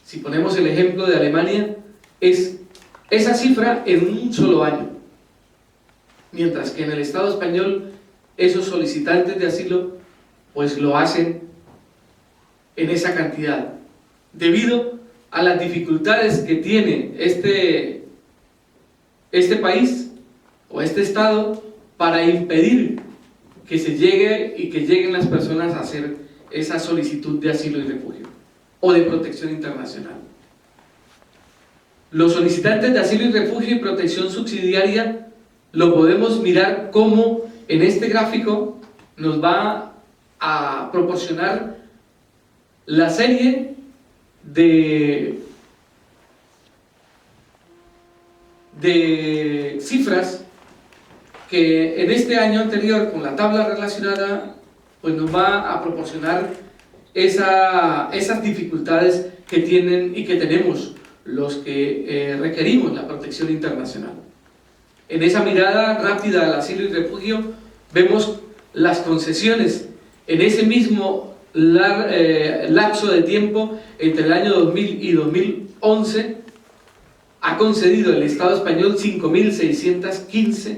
Si ponemos el ejemplo de Alemania, es esa cifra en un solo año, mientras que en el Estado español esos solicitantes de asilo pues lo hacen en esa cantidad, debido a las dificultades que tiene este país o este Estado para impedir que se llegue y que lleguen las personas a hacer esa solicitud de asilo y refugio o de protección internacional. Los solicitantes de asilo y refugio y protección subsidiaria lo podemos mirar como en este gráfico nos va a proporcionar la serie de cifras que en este año anterior con la tabla relacionada pues nos va a proporcionar esas dificultades que tienen y que tenemos los que requerimos la protección internacional. En esa mirada rápida al asilo y refugio vemos las concesiones en ese mismo lapso de tiempo entre el año 2000 y 2011. Ha concedido el Estado español 5.615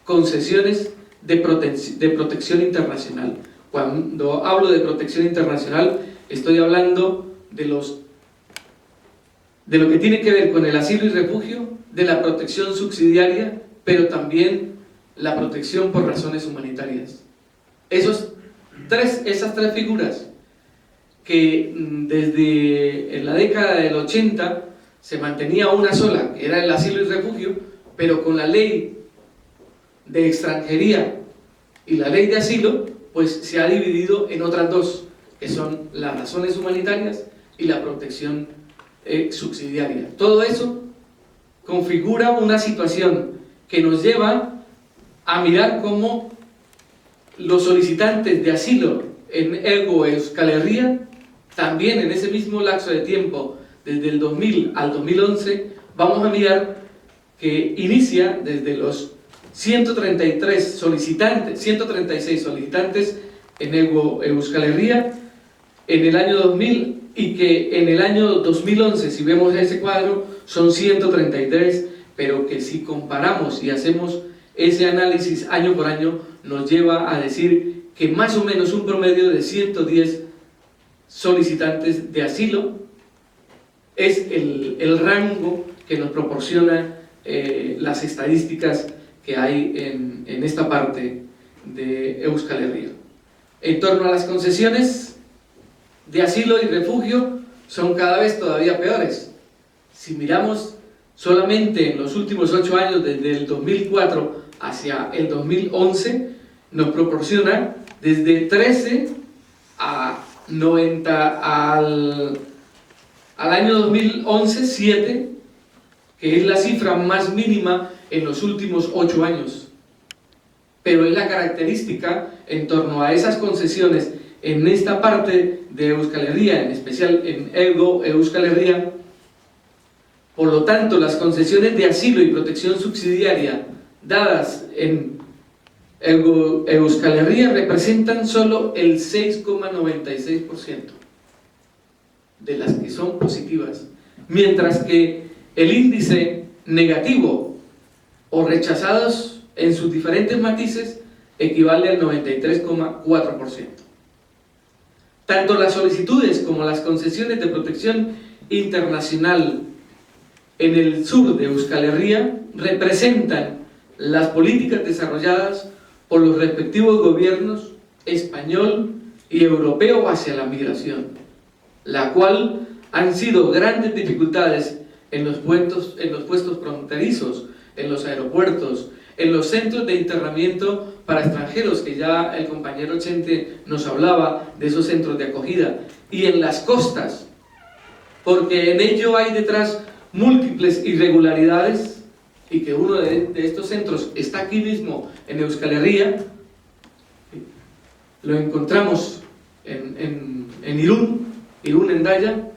concesiones de protección internacional. Cuando hablo de protección internacional, estoy hablando de lo que tiene que ver con el asilo y refugio, de la protección subsidiaria, pero también la protección por razones humanitarias. Esas tres figuras que desde la década del 80 se mantenía una sola, que era el asilo y refugio, pero con la ley de extranjería y la ley de asilo, pues se ha dividido en otras dos, que son las razones humanitarias y la protección subsidiaria. Todo eso configura una situación que nos lleva a mirar cómo los solicitantes de asilo en Euskal Herria, también en ese mismo lapso de tiempo, desde el 2000 al 2011, vamos a mirar que inicia desde los 136 solicitantes en Euskal Herria en el año 2000, y que en el año 2011, si vemos ese cuadro, son 133, pero que si comparamos y hacemos ese análisis año por año, nos lleva a decir que más o menos un promedio de 110 solicitantes de asilo es el rango que nos proporciona las estadísticas que hay en esta parte de Euskal Herria. En torno a las concesiones de asilo y refugio, son cada vez todavía peores. Si miramos solamente en los últimos 8 años, desde el 2004 hacia el 2011, nos proporciona desde 13 a 90 al año 2011, 7, que es la cifra más mínima en los últimos 8 años. Pero es la característica en torno a esas concesiones en esta parte de Euskal Herria, en especial en Euskal Herria. Por lo tanto, las concesiones de asilo y protección subsidiaria dadas en Euskal Herria representan solo el 6,96% de las que son positivas, mientras que el índice negativo o rechazados en sus diferentes matices equivale al 93,4%. Tanto las solicitudes como las concesiones de protección internacional en el sur de Euskal Herria representan las políticas desarrolladas por los respectivos gobiernos español y europeo hacia la migración, la cual han sido grandes dificultades en los puestos fronterizos, en los aeropuertos, en los centros de internamiento para extranjeros, que ya el compañero Chente nos hablaba de esos centros de acogida, y en las costas, porque en ello hay detrás múltiples irregularidades, y que uno de estos centros está aquí mismo en Euskal Herria. Lo encontramos en Irún, Hendaya,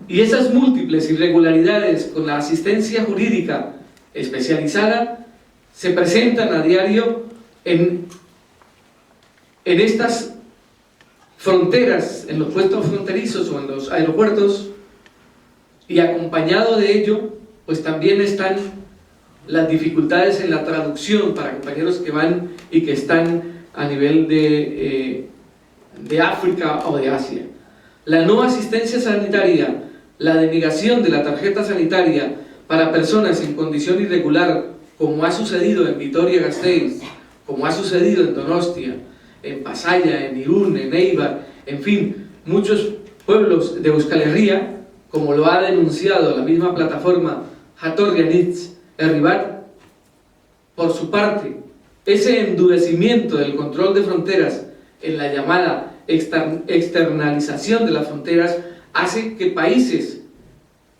y esas múltiples irregularidades con la asistencia jurídica especializada se presentan a diario en estas fronteras, en los puestos fronterizos o en los aeropuertos, y acompañado de ello, pues también están las dificultades en la traducción para compañeros que van y que están a nivel de África o de Asia. La no asistencia sanitaria, la denegación de la tarjeta sanitaria para personas en condición irregular, como ha sucedido en Vitoria-Gasteiz, como ha sucedido en Donostia, en Pasaia, en Irún, en Eibar, en fin, muchos pueblos de Euskal Herria, como lo ha denunciado la misma plataforma Jatorrianitz Herribat. Por su parte, ese endurecimiento del control de fronteras en la llamada externalización de las fronteras hace que países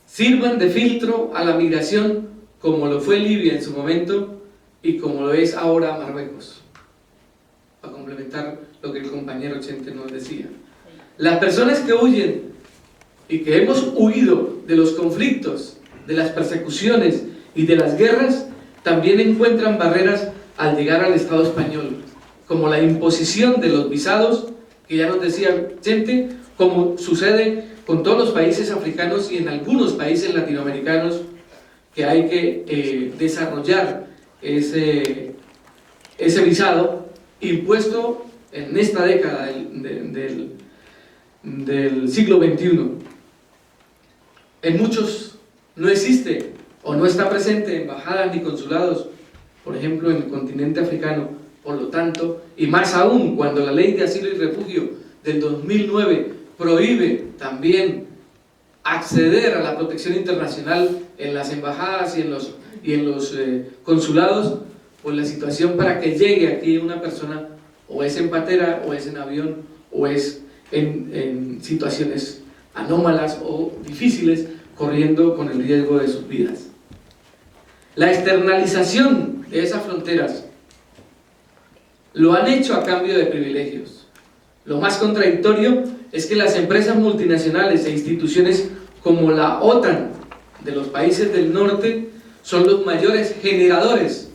sirvan de filtro a la migración, como lo fue Libia en su momento y como lo es ahora Marruecos, para complementar lo que el compañero Chente nos decía. Las personas que huyen y que hemos huido de los conflictos, de las persecuciones y de las guerras, también encuentran barreras al llegar al Estado español, como la imposición de los visados, que ya nos decía Chente, como sucede con todos los países africanos y en algunos países latinoamericanos, que hay que desarrollar ese visado impuesto en esta década del siglo XXI. En muchos no existe o no está presente embajadas ni consulados, por ejemplo en el continente africano. Por lo tanto, y más aún cuando la Ley de Asilo y Refugio del 2009 prohíbe también acceder a la protección internacional en las embajadas y en los consulados, pues la situación para que llegue aquí una persona o es en patera, o es en avión, o es en situaciones anómalas o difíciles, corriendo con el riesgo de sus vidas. La externalización de esas fronteras lo han hecho a cambio de privilegios. Lo más contradictorio es que las empresas multinacionales e instituciones como la OTAN de los países del norte son los mayores generadores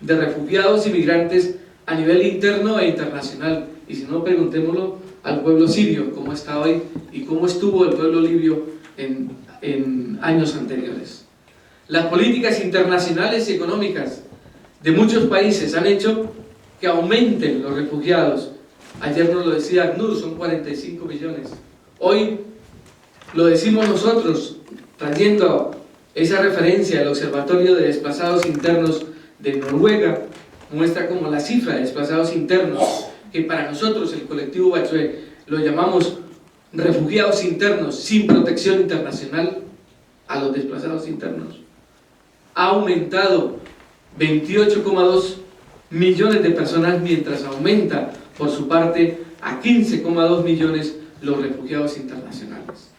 de refugiados y migrantes a nivel interno e internacional. Y si no, preguntémoslo al pueblo sirio, cómo está hoy y cómo estuvo el pueblo libio en años anteriores. Las políticas internacionales y económicas de muchos países han hecho que aumenten los refugiados. Ayer nos lo decía ACNUR, son 45 millones. Hoy lo decimos nosotros, trayendo esa referencia al Observatorio de Desplazados Internos de Noruega, muestra como la cifra de desplazados internos, que para nosotros, el colectivo Bachué, lo llamamos refugiados internos sin protección internacional, a los desplazados internos, ha aumentado 28,2 millones de personas, mientras aumenta por su parte a 15,2 millones los refugiados internacionales.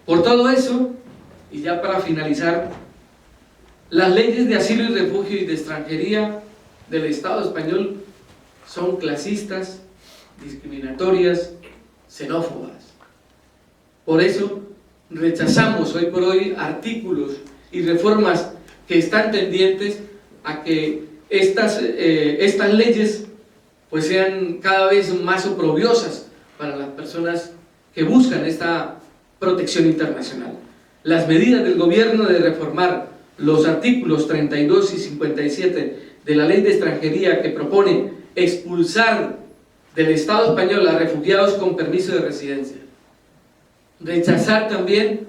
Por todo eso, y ya para finalizar, las leyes de asilo y refugio y de extranjería del Estado español son clasistas, discriminatorias, xenófobas. Por eso rechazamos hoy por hoy artículos y reformas que están tendientes a que estas leyes pues sean cada vez más oprobiosas para las personas que buscan esta protección internacional. Las medidas del gobierno de reformar los artículos 32 y 57 de la Ley de Extranjería, que propone expulsar del Estado español a refugiados con permiso de residencia. Rechazar también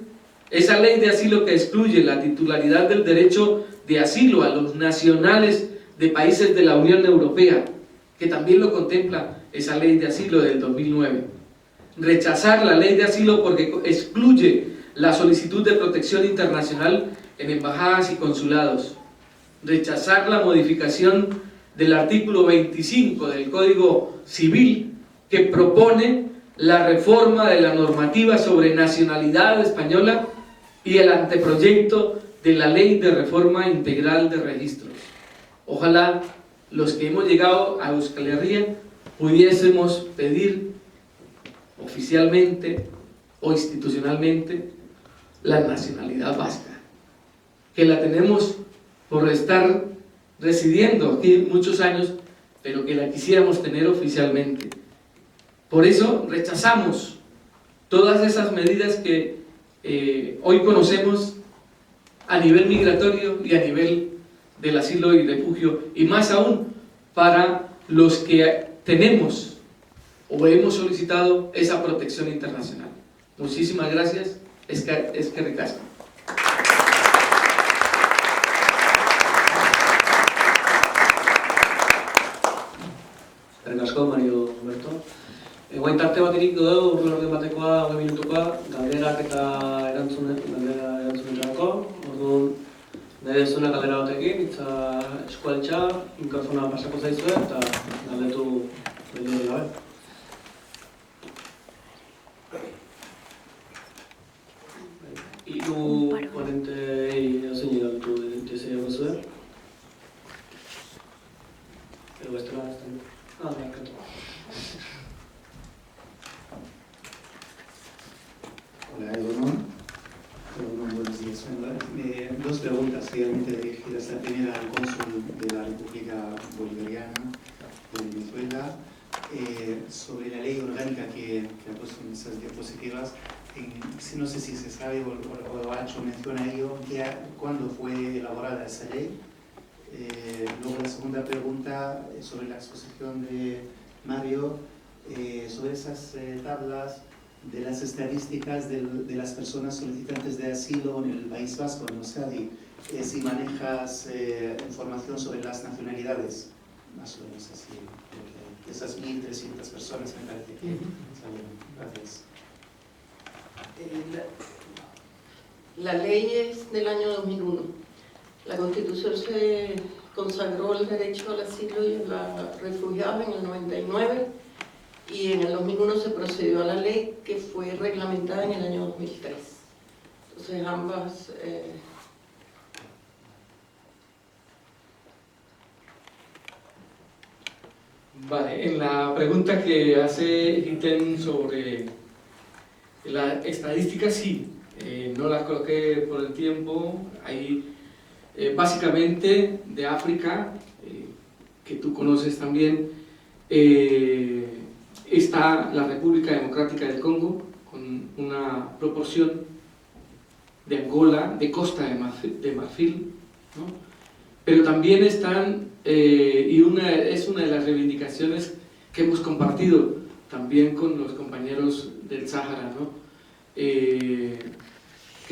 esa ley de asilo que excluye la titularidad del derecho de asilo a los nacionales de países de la Unión Europea, que también lo contempla esa ley de asilo del 2009. Rechazar la ley de asilo porque excluye la solicitud de protección internacional en embajadas y consulados. Rechazar la modificación del artículo 25 del Código Civil, que propone la reforma de la normativa sobre nacionalidad española y el anteproyecto de la Ley de Reforma Integral de Registros. Ojalá los que hemos llegado a Euskal Herria pudiésemos pedir oficialmente o institucionalmente la nacionalidad vasca, que la tenemos por estar residiendo aquí muchos años, pero que la quisiéramos tener oficialmente. Por eso rechazamos todas esas medidas que hoy conocemos a nivel migratorio y a nivel del asilo y refugio, y más aún para los que tenemos o hemos solicitado esa protección internacional. Muchísimas gracias. Eskerrik asko. Eskerrik asko, Mario Humberto. Guain tarte bat iriko dugu, urte batekoa, 20 minutukoa, galderak eta erantzunetarako. Orduan, nire zuna galdera batekin, itza eskualtza, mikrofona pasako zaizue, eta galdetu beldur gabe. Hiru ponentei edozein galdetu deseiako zuen. Edo bestela, barkatu. dirigida esta primera al cónsul de la República Bolivariana de Venezuela, sobre la ley orgánica que ha puesto en esas diapositivas. No sé si se sabe o ha hecho mención a ello, cuándo fue elaborada esa ley. Luego la segunda pregunta sobre la exposición de Mario, sobre esas tablas de las estadísticas de las personas solicitantes de asilo en el País Vasco, en Euskadi, si manejas información sobre las nacionalidades, más o menos así, de esas 1.300 personas me parece que salieron. Gracias. La ley es del año 2001. La Constitución se consagró el derecho al asilo y a los refugiados en el 99 y en el 2001 se procedió a la ley que fue reglamentada en el año 2003. Entonces ambas... Vale, en la pregunta que hace Giten sobre la estadística, sí, no la coloqué por el tiempo. Hay básicamente de África, que tú conoces también, está la República Democrática del Congo con una proporción, de Angola, de Costa de Marfil, ¿no? Pero también están, y es una de las reivindicaciones que hemos compartido también con los compañeros del Sáhara, ¿no? Que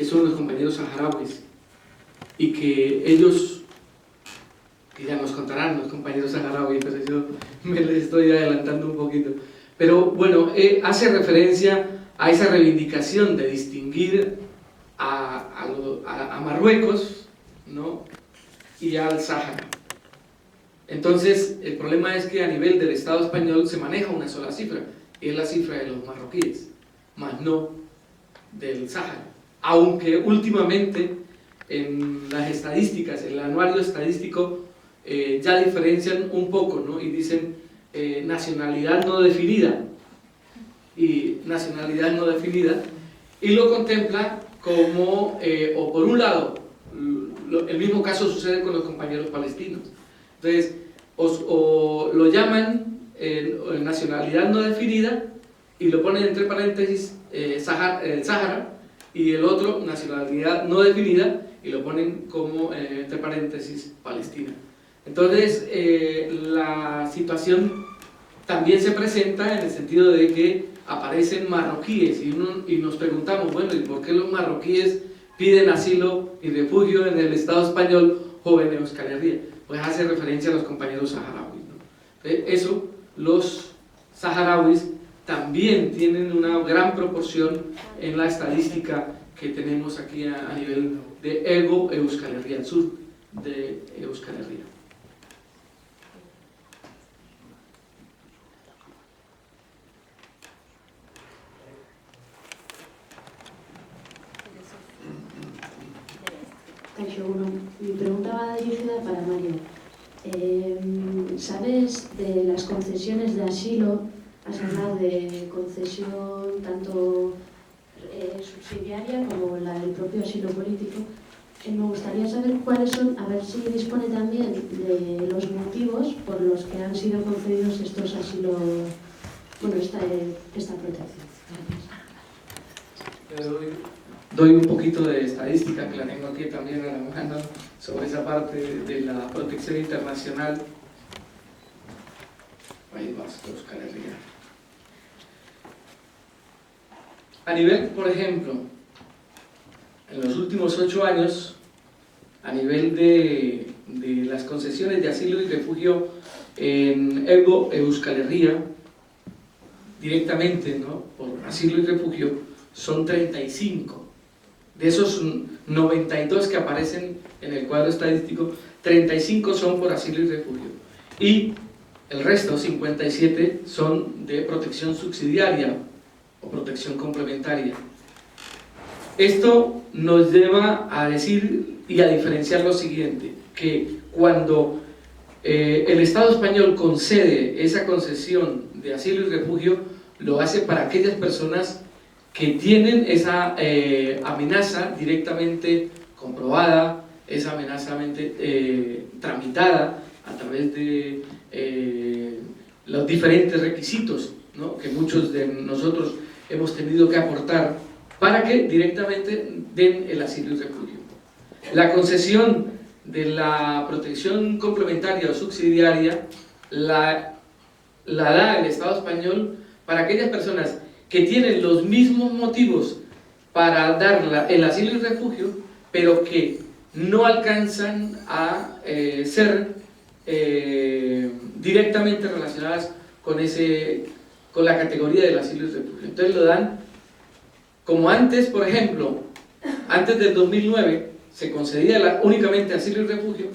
son los compañeros saharauis, y que ellos, que ya nos contarán los compañeros saharauis, pero yo me les estoy adelantando un poquito, pero bueno, hace referencia a esa reivindicación de distinguir a Marruecos, ¿no? Y al Sáhara. Entonces el problema es que a nivel del Estado español se maneja una sola cifra, y es la cifra de los marroquíes, más no del Sáhara, aunque últimamente en las estadísticas, en el anuario estadístico, ya diferencian un poco, ¿no? Y dicen nacionalidad no definida y nacionalidad no definida, y lo contempla como, o por un lado, el mismo caso sucede con los compañeros palestinos. Entonces, o lo llaman nacionalidad no definida y lo ponen entre paréntesis el Sáhara, y el otro nacionalidad no definida y lo ponen como entre paréntesis Palestina. Entonces la situación también se presenta en el sentido de que aparecen marroquíes y nos preguntamos, bueno, ¿y por qué los marroquíes piden asilo y refugio en el Estado español o en Euskal Herria? Pues hace referencia a los compañeros saharauis, ¿no? Eso, los saharauis también tienen una gran proporción en la estadística que tenemos aquí a nivel de Ego Euskal Herria, al sur de Euskal Herria. Mi pregunta va dirigida para Mario. ¿Sabes de las concesiones de asilo? Has hablado de concesión tanto subsidiaria como la del propio asilo político. Me gustaría saber cuáles son, a ver si dispone también de los motivos por los que han sido concedidos estos asilos, bueno, esta protección. Doy un poquito de estadística, que la tengo aquí también a la mano, sobre esa parte de la protección internacional. Ahí vas, Euskal Herria. A nivel, por ejemplo, en los últimos 8 años, a nivel de las concesiones de asilo y refugio en Ego Euskal Herria, directamente, ¿no?, por asilo y refugio, son 35. De esos 92 que aparecen en el cuadro estadístico, 35 son por asilo y refugio. Y el resto, 57, son de protección subsidiaria o protección complementaria. Esto nos lleva a decir y a diferenciar lo siguiente, que cuando el Estado español concede esa concesión de asilo y refugio, lo hace para aquellas personas que tienen esa amenaza directamente comprobada es amenazamente tramitada a través de los diferentes requisitos, ¿no?, que muchos de nosotros hemos tenido que aportar para que directamente den el asilo y refugio. La concesión de la protección complementaria o subsidiaria la da el Estado español para aquellas personas que tienen los mismos motivos para dar el asilo y refugio, pero que no alcanzan a ser directamente relacionadas con la categoría del asilo y refugio. Entonces lo dan como antes, por ejemplo, antes del 2009 se concedía únicamente asilo y refugio,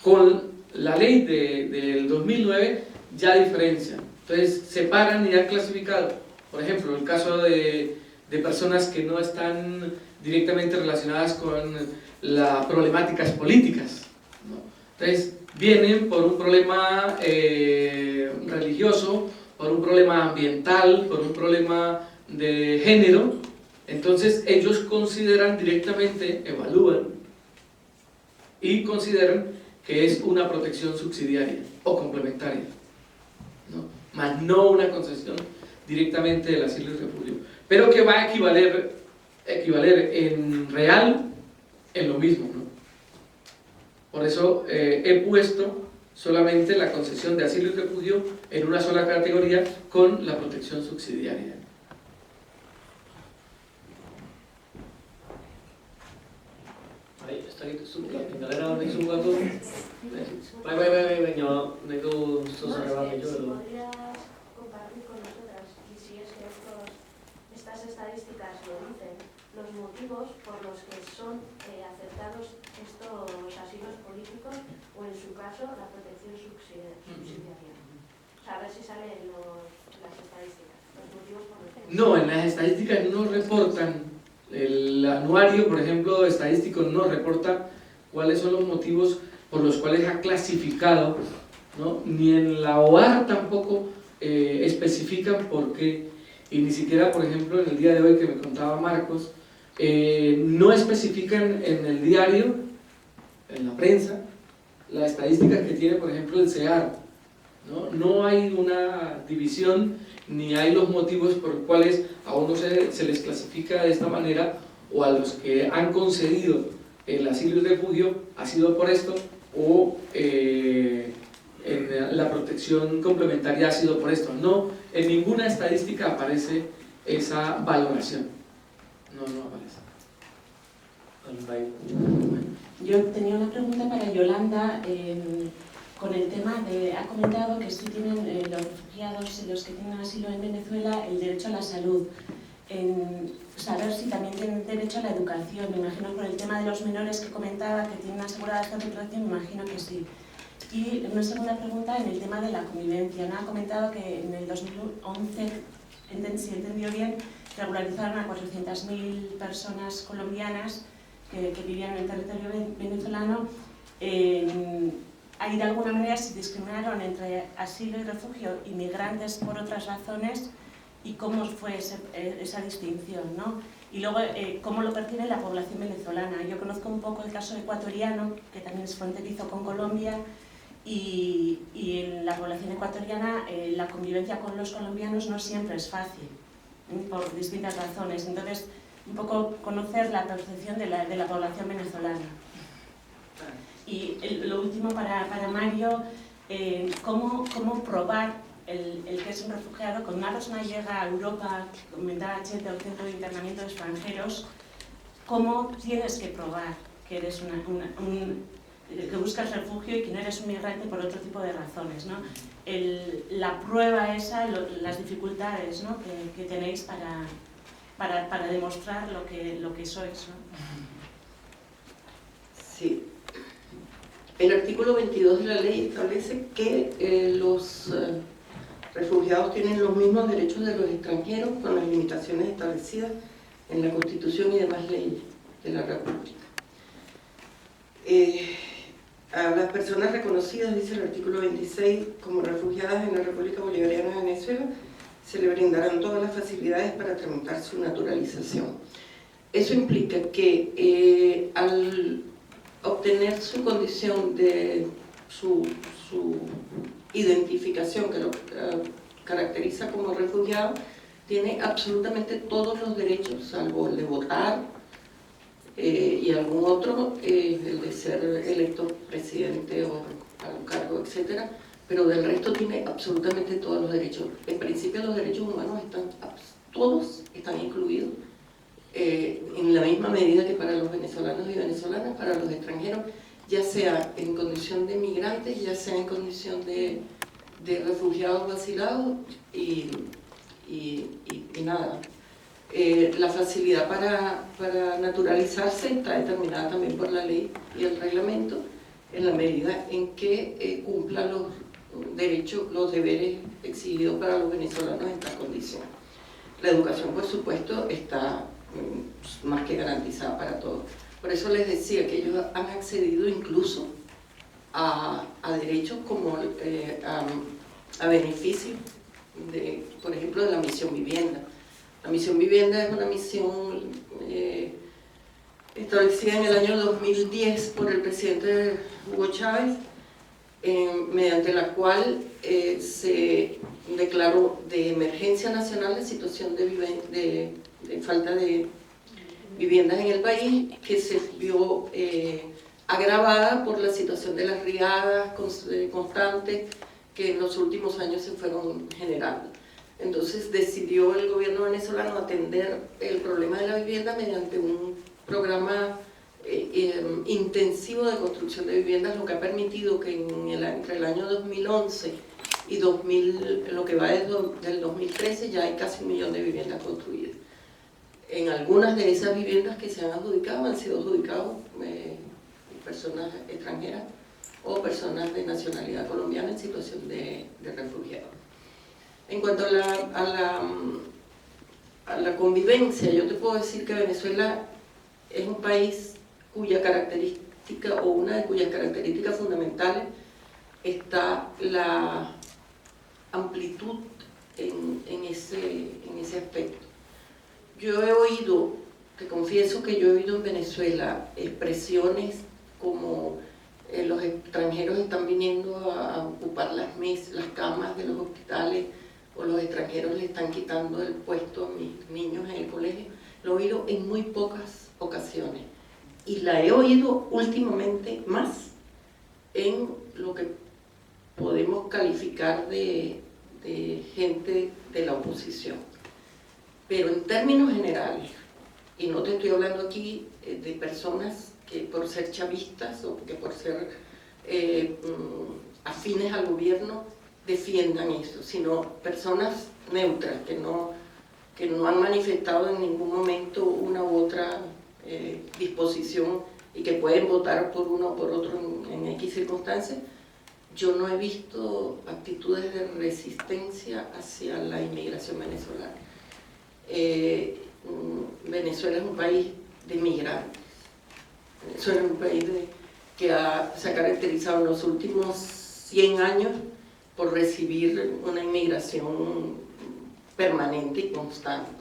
con la ley del 2009 ya diferencia. Entonces separan y han clasificado, por ejemplo, el caso de personas que no están directamente relacionadas con las problemáticas políticas, ¿no? Entonces vienen por un problema religioso, por un problema ambiental, por un problema de género. Entonces ellos consideran directamente, evalúan y consideran que es una protección subsidiaria o complementaria, ¿no?, más no una concesión directamente del asilo y refugio, pero que va a equivaler en real en lo mismo, ¿no? Por eso he puesto solamente la concesión de asilo y refugio en una sola categoría con la protección subsidiaria. Galera honek zugatu, bai, baina nahi du zuzare bat gehiago. ¿Podrías compartir con nosotras, y si es que estas estadísticas lo dicen, los motivos por los que son aceptados estos asilos políticos o, en su caso, la protección subsidiaria? O sea, a ver si salen las estadísticas, los motivos por los que... No, en las estadísticas no reportan. El anuario, por ejemplo, estadístico no reporta cuáles son los motivos por los cuales ha clasificado, ¿no? Ni en la OAR tampoco especifican por qué, y ni siquiera, por ejemplo, en el día de hoy que me contaba Marcos, no especifican en el diario, en la prensa, las estadísticas que tiene, por ejemplo, el CEAR, ¿no? No hay una división ni hay los motivos por los cuales a unos se les clasifica de esta manera, o a los que han concedido el asilo y refugio ha sido por esto, o en la protección complementaria ha sido por esto. No, en ninguna estadística aparece esa valoración. No aparece. Yo tenía una pregunta para Yolanda. Con el tema ha comentado que sí tienen los refugiados y los que tienen asilo en Venezuela el derecho a la salud. Saber si también tienen derecho a la educación. Me imagino con el tema de los menores que comentaba que tienen asegurada esta educación, me imagino que sí. Y una segunda pregunta en el tema de la convivencia. ¿No? Ha comentado que en el 2011, si entendió bien, regularizaron a 400.000 personas colombianas que vivían en el territorio venezolano. Ahí de alguna manera se discriminaron entre asilo y refugio, inmigrantes por otras razones, y cómo fue esa distinción, ¿no? Y luego cómo lo percibe la población venezolana. Yo conozco un poco el caso ecuatoriano, que también es fronterizo con Colombia, y en la población ecuatoriana la convivencia con los colombianos no siempre es fácil, por distintas razones. Entonces, un poco conocer la percepción de la población venezolana. Y lo último para Mario, ¿cómo probar el que es un refugiado? Cuando una persona llega a Europa, comentaba Chete, al centro de internamiento de extranjeros, ¿cómo tienes que probar que eres que buscas refugio y que no eres un migrante por otro tipo de razones, ¿no? La prueba esa, las dificultades, ¿no?, que tenéis para demostrar lo que sois, ¿no? Sí. El artículo 22 de la ley establece que los refugiados tienen los mismos derechos de los extranjeros, con las limitaciones establecidas en la Constitución y demás leyes de la República. A las personas reconocidas, dice el artículo 26, como refugiadas en la República Bolivariana de Venezuela, se le brindarán todas las facilidades para tramitar su naturalización. Eso implica que al obtener su condición de su identificación, que lo caracteriza como refugiado, tiene absolutamente todos los derechos, salvo el de votar y algún otro, el de ser electo presidente o a un cargo, etc. Pero del resto tiene absolutamente todos los derechos. En principio los derechos humanos todos están incluidos en la misma medida que para los venezolanos y venezolanas, para los extranjeros, ya sea en condición de migrantes, ya sea en condición de refugiados o asilados, y nada. La facilidad para naturalizarse está determinada también por la ley y el reglamento, en la medida en que cumpla los derechos, los deberes exigidos para los venezolanos en esta condición. La educación, por supuesto, está más que garantizada para todos. Por eso les decía que ellos han accedido incluso a derechos como a beneficios, por ejemplo, de la misión vivienda. La misión vivienda es una misión establecida en el año 2010 por el presidente Hugo Chávez, mediante la cual se declaró de emergencia nacional la situación de falta de viviendas en el país, que se vio agravada por la situación de las riadas constantes que en los últimos años se fueron generando. Entonces decidió el gobierno venezolano atender el problema de la vivienda mediante un programa intensivo de construcción de viviendas, lo que ha permitido que entre el año 2011 y lo que va del 2013 ya hay casi 1 millón de viviendas construidas. En algunas de esas viviendas que se han adjudicado, han sido adjudicados personas extranjeras o personas de nacionalidad colombiana en situación de refugiado. En cuanto a la convivencia, yo te puedo decir que Venezuela es un país cuya característica, o una de cuyas características fundamentales, está la amplitud en ese aspecto. Yo he oído, te confieso que yo he oído en Venezuela expresiones como los extranjeros están viniendo a ocupar las camas de los hospitales, o los extranjeros le están quitando el puesto a mis niños en el colegio. Lo he oído en muy pocas ocasiones, y la he oído últimamente más en lo que podemos calificar de gente de la oposición. Pero en términos generales, y no te estoy hablando aquí de personas que por ser chavistas o que por ser afines al gobierno defiendan eso, sino personas neutras que no han manifestado en ningún momento una u otra disposición y que pueden votar por uno o por otro en X circunstancias. Yo no he visto actitudes de resistencia hacia la inmigración venezolana. Venezuela es un país de migrantes. Venezuela es un país que se ha caracterizado en los últimos 100 años por recibir una inmigración permanente y constante.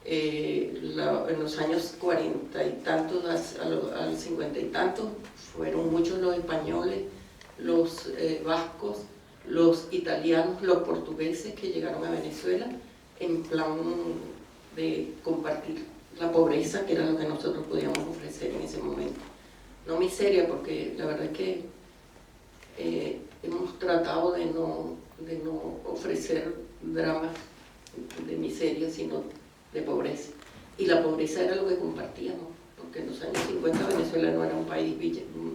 En los años 40 y tantos al 50 y tantos fueron muchos los españoles, los vascos, los italianos, los portugueses que llegaron a Venezuela en plan de compartir la pobreza, que era lo que nosotros podíamos ofrecer en ese momento. No miseria, porque la verdad es que hemos tratado de no ofrecer dramas de miseria, sino de pobreza. Y la pobreza era lo que compartíamos, porque en los años 50 Venezuela no era un país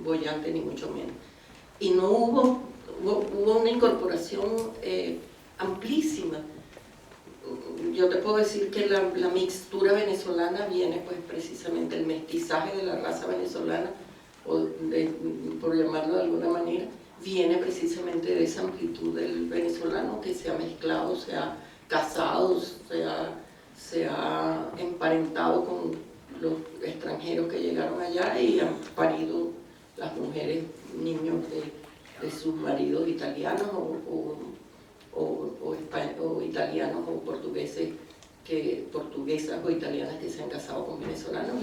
boyante, ni mucho menos. Y no hubo una incorporación amplísima. Yo te puedo decir que la mixtura venezolana viene pues precisamente, el mestizaje de la raza venezolana, por llamarlo de alguna manera, viene precisamente de esa amplitud del venezolano que se ha mezclado, se ha casado, se ha emparentado con los extranjeros que llegaron allá y han parido las mujeres, niños de sus maridos italianos o italianos o portuguesas o italianas que se han casado con venezolanos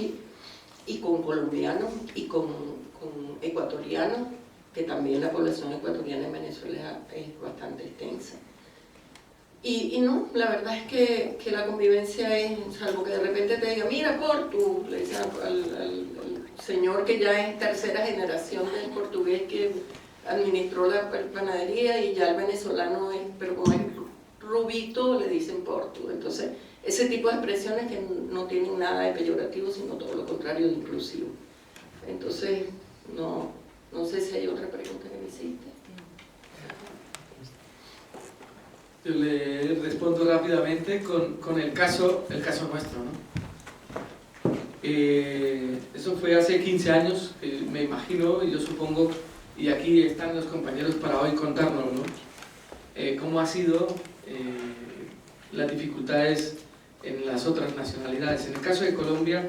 y con colombianos y con ecuatorianos, que también la población ecuatoriana en Venezuela es bastante extensa. Y no, la verdad es que la convivencia es, salvo que de repente te diga, mira Portu, le dicen al señor que ya es tercera generación del portugués que administró la panadería, y ya el venezolano es, pero como es rubito, le dicen Portu. Entonces, ese tipo de expresiones que no tienen nada de peyorativo, sino todo lo contrario de inclusivo. Entonces, no sé si hay otra pregunta que me hiciste. Yo le respondo rápidamente con el caso nuestro, ¿no? Eso fue hace 15 años, me imagino, y yo supongo, y aquí están los compañeros para hoy contarnos, ¿no? Cómo ha sido las dificultades en las otras nacionalidades. En el caso de Colombia,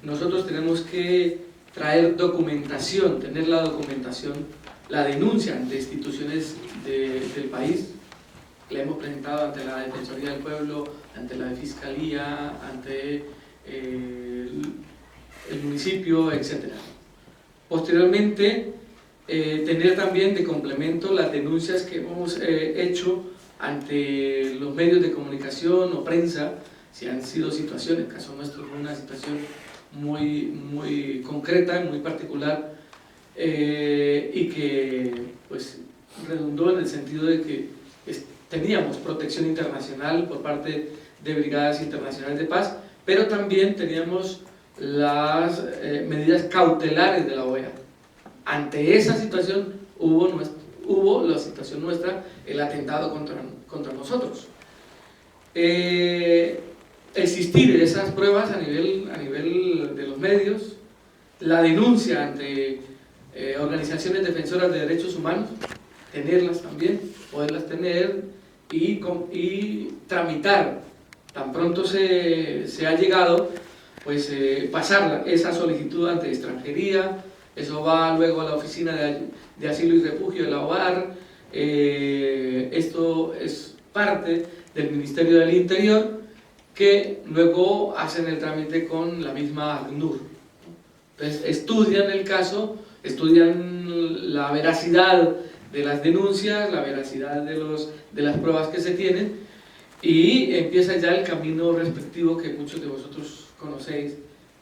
nosotros tenemos que traer documentación, tener la documentación, la denuncia ante instituciones del país. La hemos presentado ante la Defensoría del Pueblo, ante la Fiscalía, ante el municipio, etc. Posteriormente, tener también de complemento las denuncias que hemos hecho ante los medios de comunicación o prensa, si han sido situaciones, el caso nuestro fue una situación muy concreta, muy particular, y que pues redundó en el sentido de que teníamos protección internacional por parte de brigadas internacionales de paz, pero también teníamos las medidas cautelares de la OEA. Ante esa situación hubo la situación nuestra, el atentado contra nosotros. Existir esas pruebas a nivel de los medios, la denuncia ante organizaciones defensoras de derechos humanos, tenerlas también, poderlas tener y tramitar, tan pronto se ha llegado, pues pasar esa solicitud ante extranjería, eso va luego a la oficina de asilo y refugio de la OAR, esto es parte del Ministerio del Interior, que luego hacen el trámite con la misma ACNUR. Entonces estudian el caso, estudian la veracidad de las denuncias, la veracidad de las pruebas que se tienen, y empieza ya el camino respectivo que muchos de vosotros conocéis,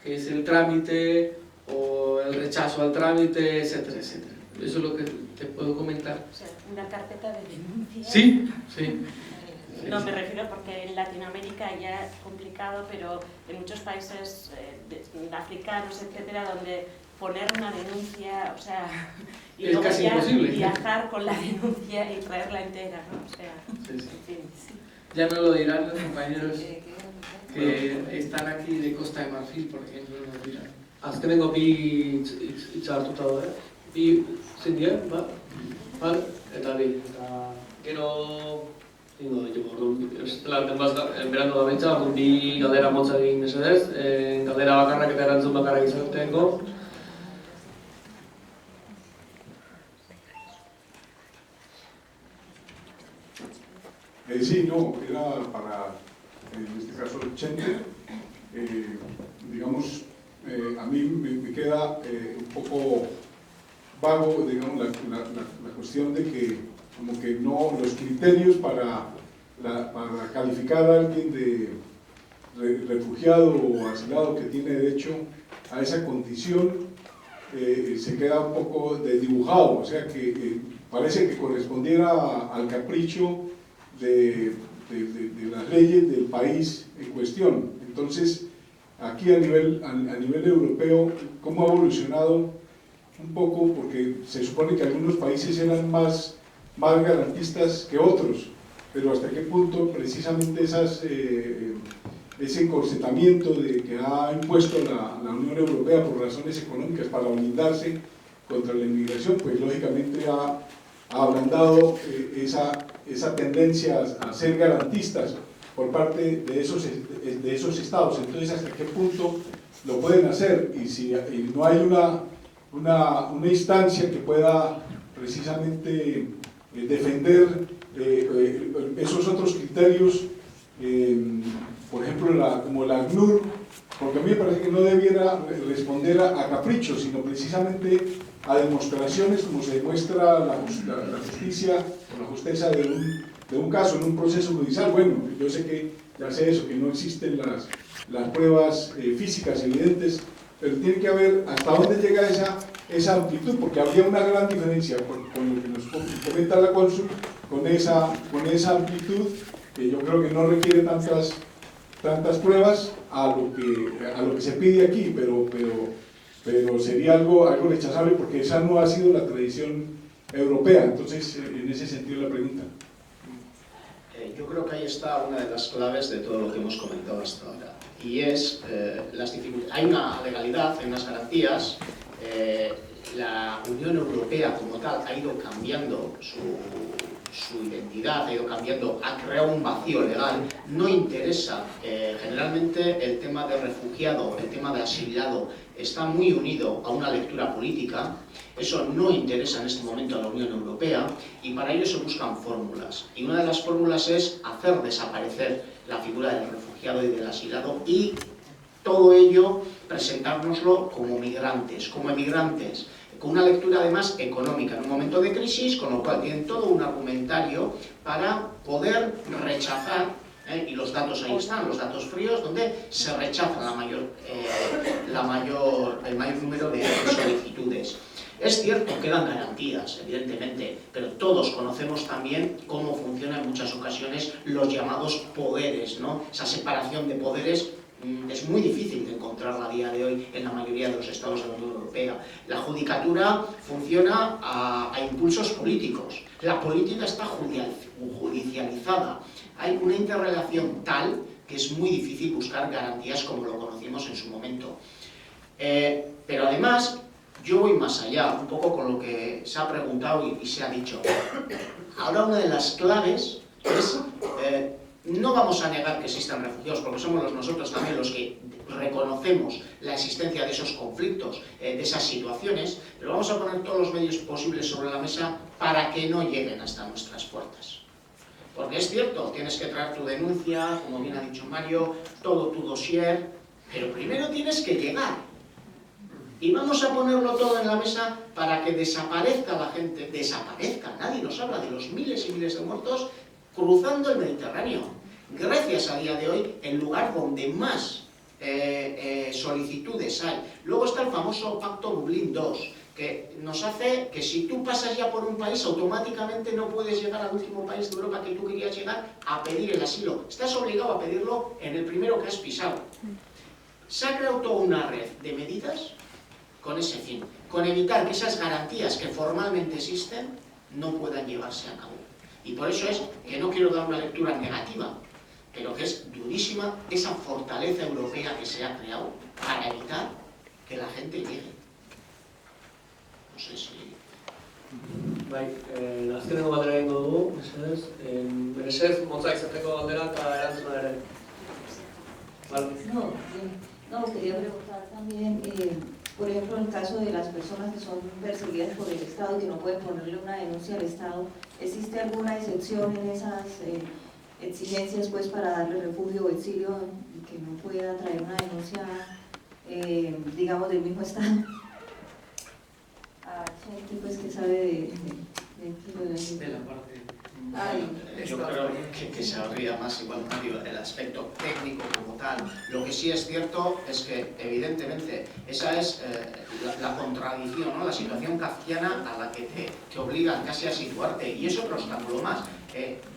que es el trámite o el rechazo al trámite, etcétera, etcétera. Eso es lo que te puedo comentar. O sea, una carpeta de denuncia. Sí, sí. No, me refiero porque en Latinoamérica ya es complicado, pero en muchos países africanos, etcétera, donde poner una denuncia, o sea, y es luego casi ya imposible. viajar con la denuncia y traerla entera, ¿no? O sea, Sí, sí. en fin. Ya no lo dirán los compañeros que están aquí de Costa de Marfil, por ejemplo, nos dirán. Azkenengo bi hitz hartuta daude. Bi zein dira, ba? Eta bi. Eta gero ingo ditugu, orduan, berandu da bentsa, orduan bi galdera motza egin mesedez, galdera bakarrak eta erantzun bakarrak izateko. Sí, no, era para, en este caso, Chente. Digamos, a mí me queda un poco vago, digamos, la cuestión de que, como que no, los criterios para calificar a alguien de refugiado o asilado que tiene derecho a esa condición se queda un poco desdibujado, o sea que parece que correspondiera al capricho de las leyes del país en cuestión. Entonces, aquí a nivel europeo, ¿cómo ha evolucionado un poco? Porque se supone que algunos países eran más garantistas que otros, pero hasta qué punto precisamente ese encorsetamiento que ha impuesto la Unión Europea por razones económicas para blindarse contra la inmigración, pues lógicamente ha ablandado esa tendencia a ser garantistas por parte de esos estados. Entonces, ¿hasta qué punto lo pueden hacer? Y si no hay una instancia que pueda precisamente defender esos otros criterios, por ejemplo, como la ACNUR, porque a mí me parece que no debiera responder a caprichos, sino precisamente a demostraciones como se demuestra la justicia o la justeza de un caso en un proceso judicial. Bueno, yo sé que, ya sé eso, que no existen las pruebas físicas evidentes, pero tiene que haber hasta dónde llega esa amplitud, porque habría una gran diferencia con lo que nos comenta la cónsul, con esa amplitud que yo creo que no requiere tantas pruebas a lo que se pide aquí, pero sería algo rechazable porque esa no ha sido la tradición europea. Entonces, en ese sentido la pregunta. Yo creo que ahí está una de las claves de todo lo que hemos comentado hasta ahora, y es las dificultades. Hay una legalidad, hay unas garantías. La Unión Europea como tal ha ido cambiando su identidad, ha ido cambiando, ha creado un vacío legal. No interesa, generalmente el tema de refugiado, el tema de asilado está muy unido a una lectura política. Eso no interesa en este momento a la Unión Europea, y para ello se buscan fórmulas, y una de las fórmulas es hacer desaparecer la figura del refugiado y del asilado, y todo ello presentárnoslo como migrantes, como emigrantes, con una lectura además económica en un momento de crisis, con lo cual tienen todo un argumentario para poder rechazar, y los datos ahí están, los datos fríos, donde se rechaza el mayor número de solicitudes. Es cierto, quedan garantías, evidentemente, pero todos conocemos también cómo funcionan en muchas ocasiones los llamados poderes, ¿no? Esa separación de poderes es muy difícil de encontrarla a día de hoy en la mayoría de los estados de la Unión Europea. La judicatura funciona a impulsos políticos. La política está judicializada. Hay una interrelación tal que es muy difícil buscar garantías como lo conocimos en su momento. Pero además, yo voy más allá, un poco con lo que se ha preguntado y se ha dicho. Ahora una de las claves es... no vamos a negar que existan refugiados, porque somos nosotros también los que reconocemos la existencia de esos conflictos, de esas situaciones, pero vamos a poner todos los medios posibles sobre la mesa para que no lleguen hasta nuestras puertas. Porque es cierto, tienes que traer tu denuncia, como bien ha dicho Mario, todo tu dossier, pero primero tienes que llegar. Y vamos a ponerlo todo en la mesa para que desaparezca la gente, nadie nos habla de los miles y miles de muertos cruzando el Mediterráneo. Grecia es a día de hoy el lugar donde más solicitudes hay. Luego está el famoso Pacto Dublín II, que nos hace que si tú pasas ya por un país, automáticamente no puedes llegar al último país de Europa que tú querías llegar a pedir el asilo. Estás obligado a pedirlo en el primero que has pisado. Se ha creado toda una red de medidas con ese fin, con evitar que esas garantías que formalmente existen no puedan llevarse a cabo. Y por eso es que no quiero dar una lectura negativa, pero que es durísima esa fortaleza europea que se ha creado para evitar que la gente llegue. No sé si... Bai, azkeneko galdera egingo dugu, mesedez. Mesedez, motza izateko galdera eta erantzuna ere. Vale. No, quería preguntar también, por ejemplo, en el caso de las personas que son perseguidas por el Estado y que no pueden ponerle una denuncia al Estado, ¿existe alguna excepción en esas exigencias pues, para darle refugio o exilio que no pueda traer una denuncia, digamos, del mismo Estado? A gente pues, que sabe de la parte... Yo creo que se habría más igual, Mario, el aspecto técnico como tal. Lo que sí es cierto es que, evidentemente, esa es la contradicción, ¿no? La situación kafkiana a la que te obligan casi a situarte. Y es otro obstáculo más.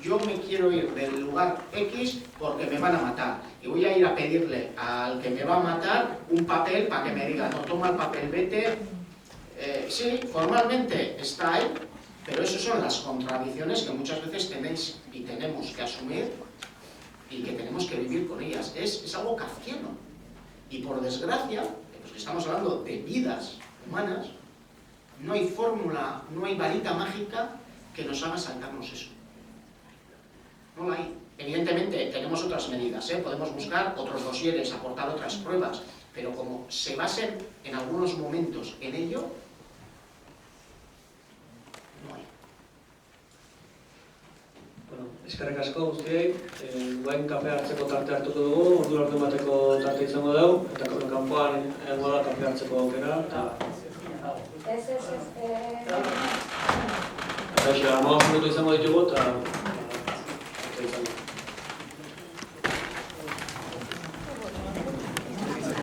Yo me quiero ir del lugar X porque me van a matar. Y voy a ir a pedirle al que me va a matar un papel para que me diga, no, toma el papel, vete. Sí, formalmente está ahí. Pero esas son las contradicciones que muchas veces tenéis y tenemos que asumir y que tenemos que vivir con ellas. Es algo kafkiano. Y por desgracia, pues que estamos hablando de vidas humanas, no hay fórmula, no hay varita mágica que nos haga saltarnos eso. No la hay. Evidentemente tenemos otras medidas, podemos buscar otros dosieres, aportar otras pruebas, pero como se basen en algunos momentos en ello, Eskerrik asko guztiei, guain kafe hartzeko tarte hartuko dugu, ordu hartu bateko tarte izango dugu, eta kanpoan egongo da kafe hartzeko aukera, eta... Eta xe, 15 minutu izango ditugu, eta